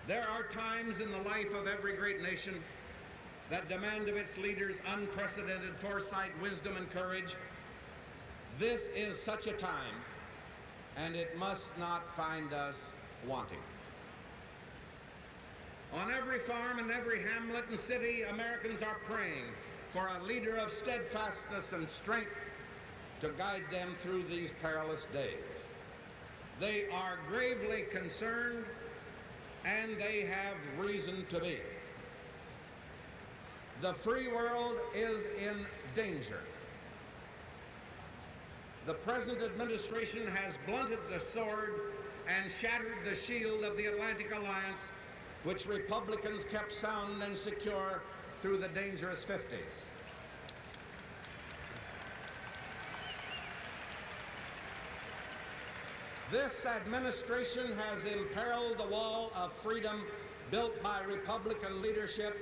There are times in the life of every great nation that demand of its leaders unprecedented foresight, wisdom, and courage. This is such a time, and it must not find us wanting. On every farm and every hamlet and city, Americans are praying for a leader of steadfastness and strength to guide them through these perilous days. They are gravely concerned, and they have reason to be. The free world is in danger. The present administration has blunted the sword and shattered the shield of the Atlantic Alliance, which Republicans kept sound and secure through the dangerous 50s. This administration has imperiled the wall of freedom built by Republican leadership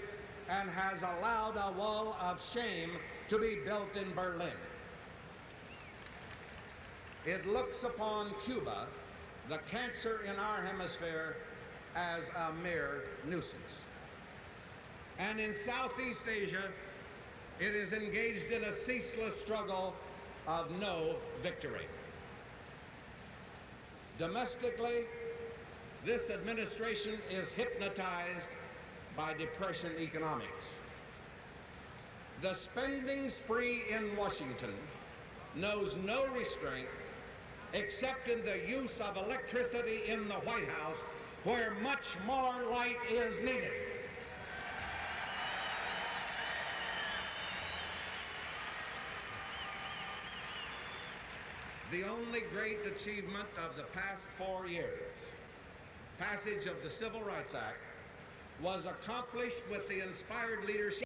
and has allowed a wall of shame to be built in Berlin. It looks upon Cuba, the cancer in our hemisphere, as a mere nuisance. And in Southeast Asia, it is engaged in a ceaseless struggle of no victory. Domestically, this administration is hypnotized by depression economics. The spending spree in Washington knows no restraint except in the use of electricity in the White House, where much more light is needed. The only great achievement of the past 4 years, passage of the Civil Rights Act, was accomplished with the inspired leadership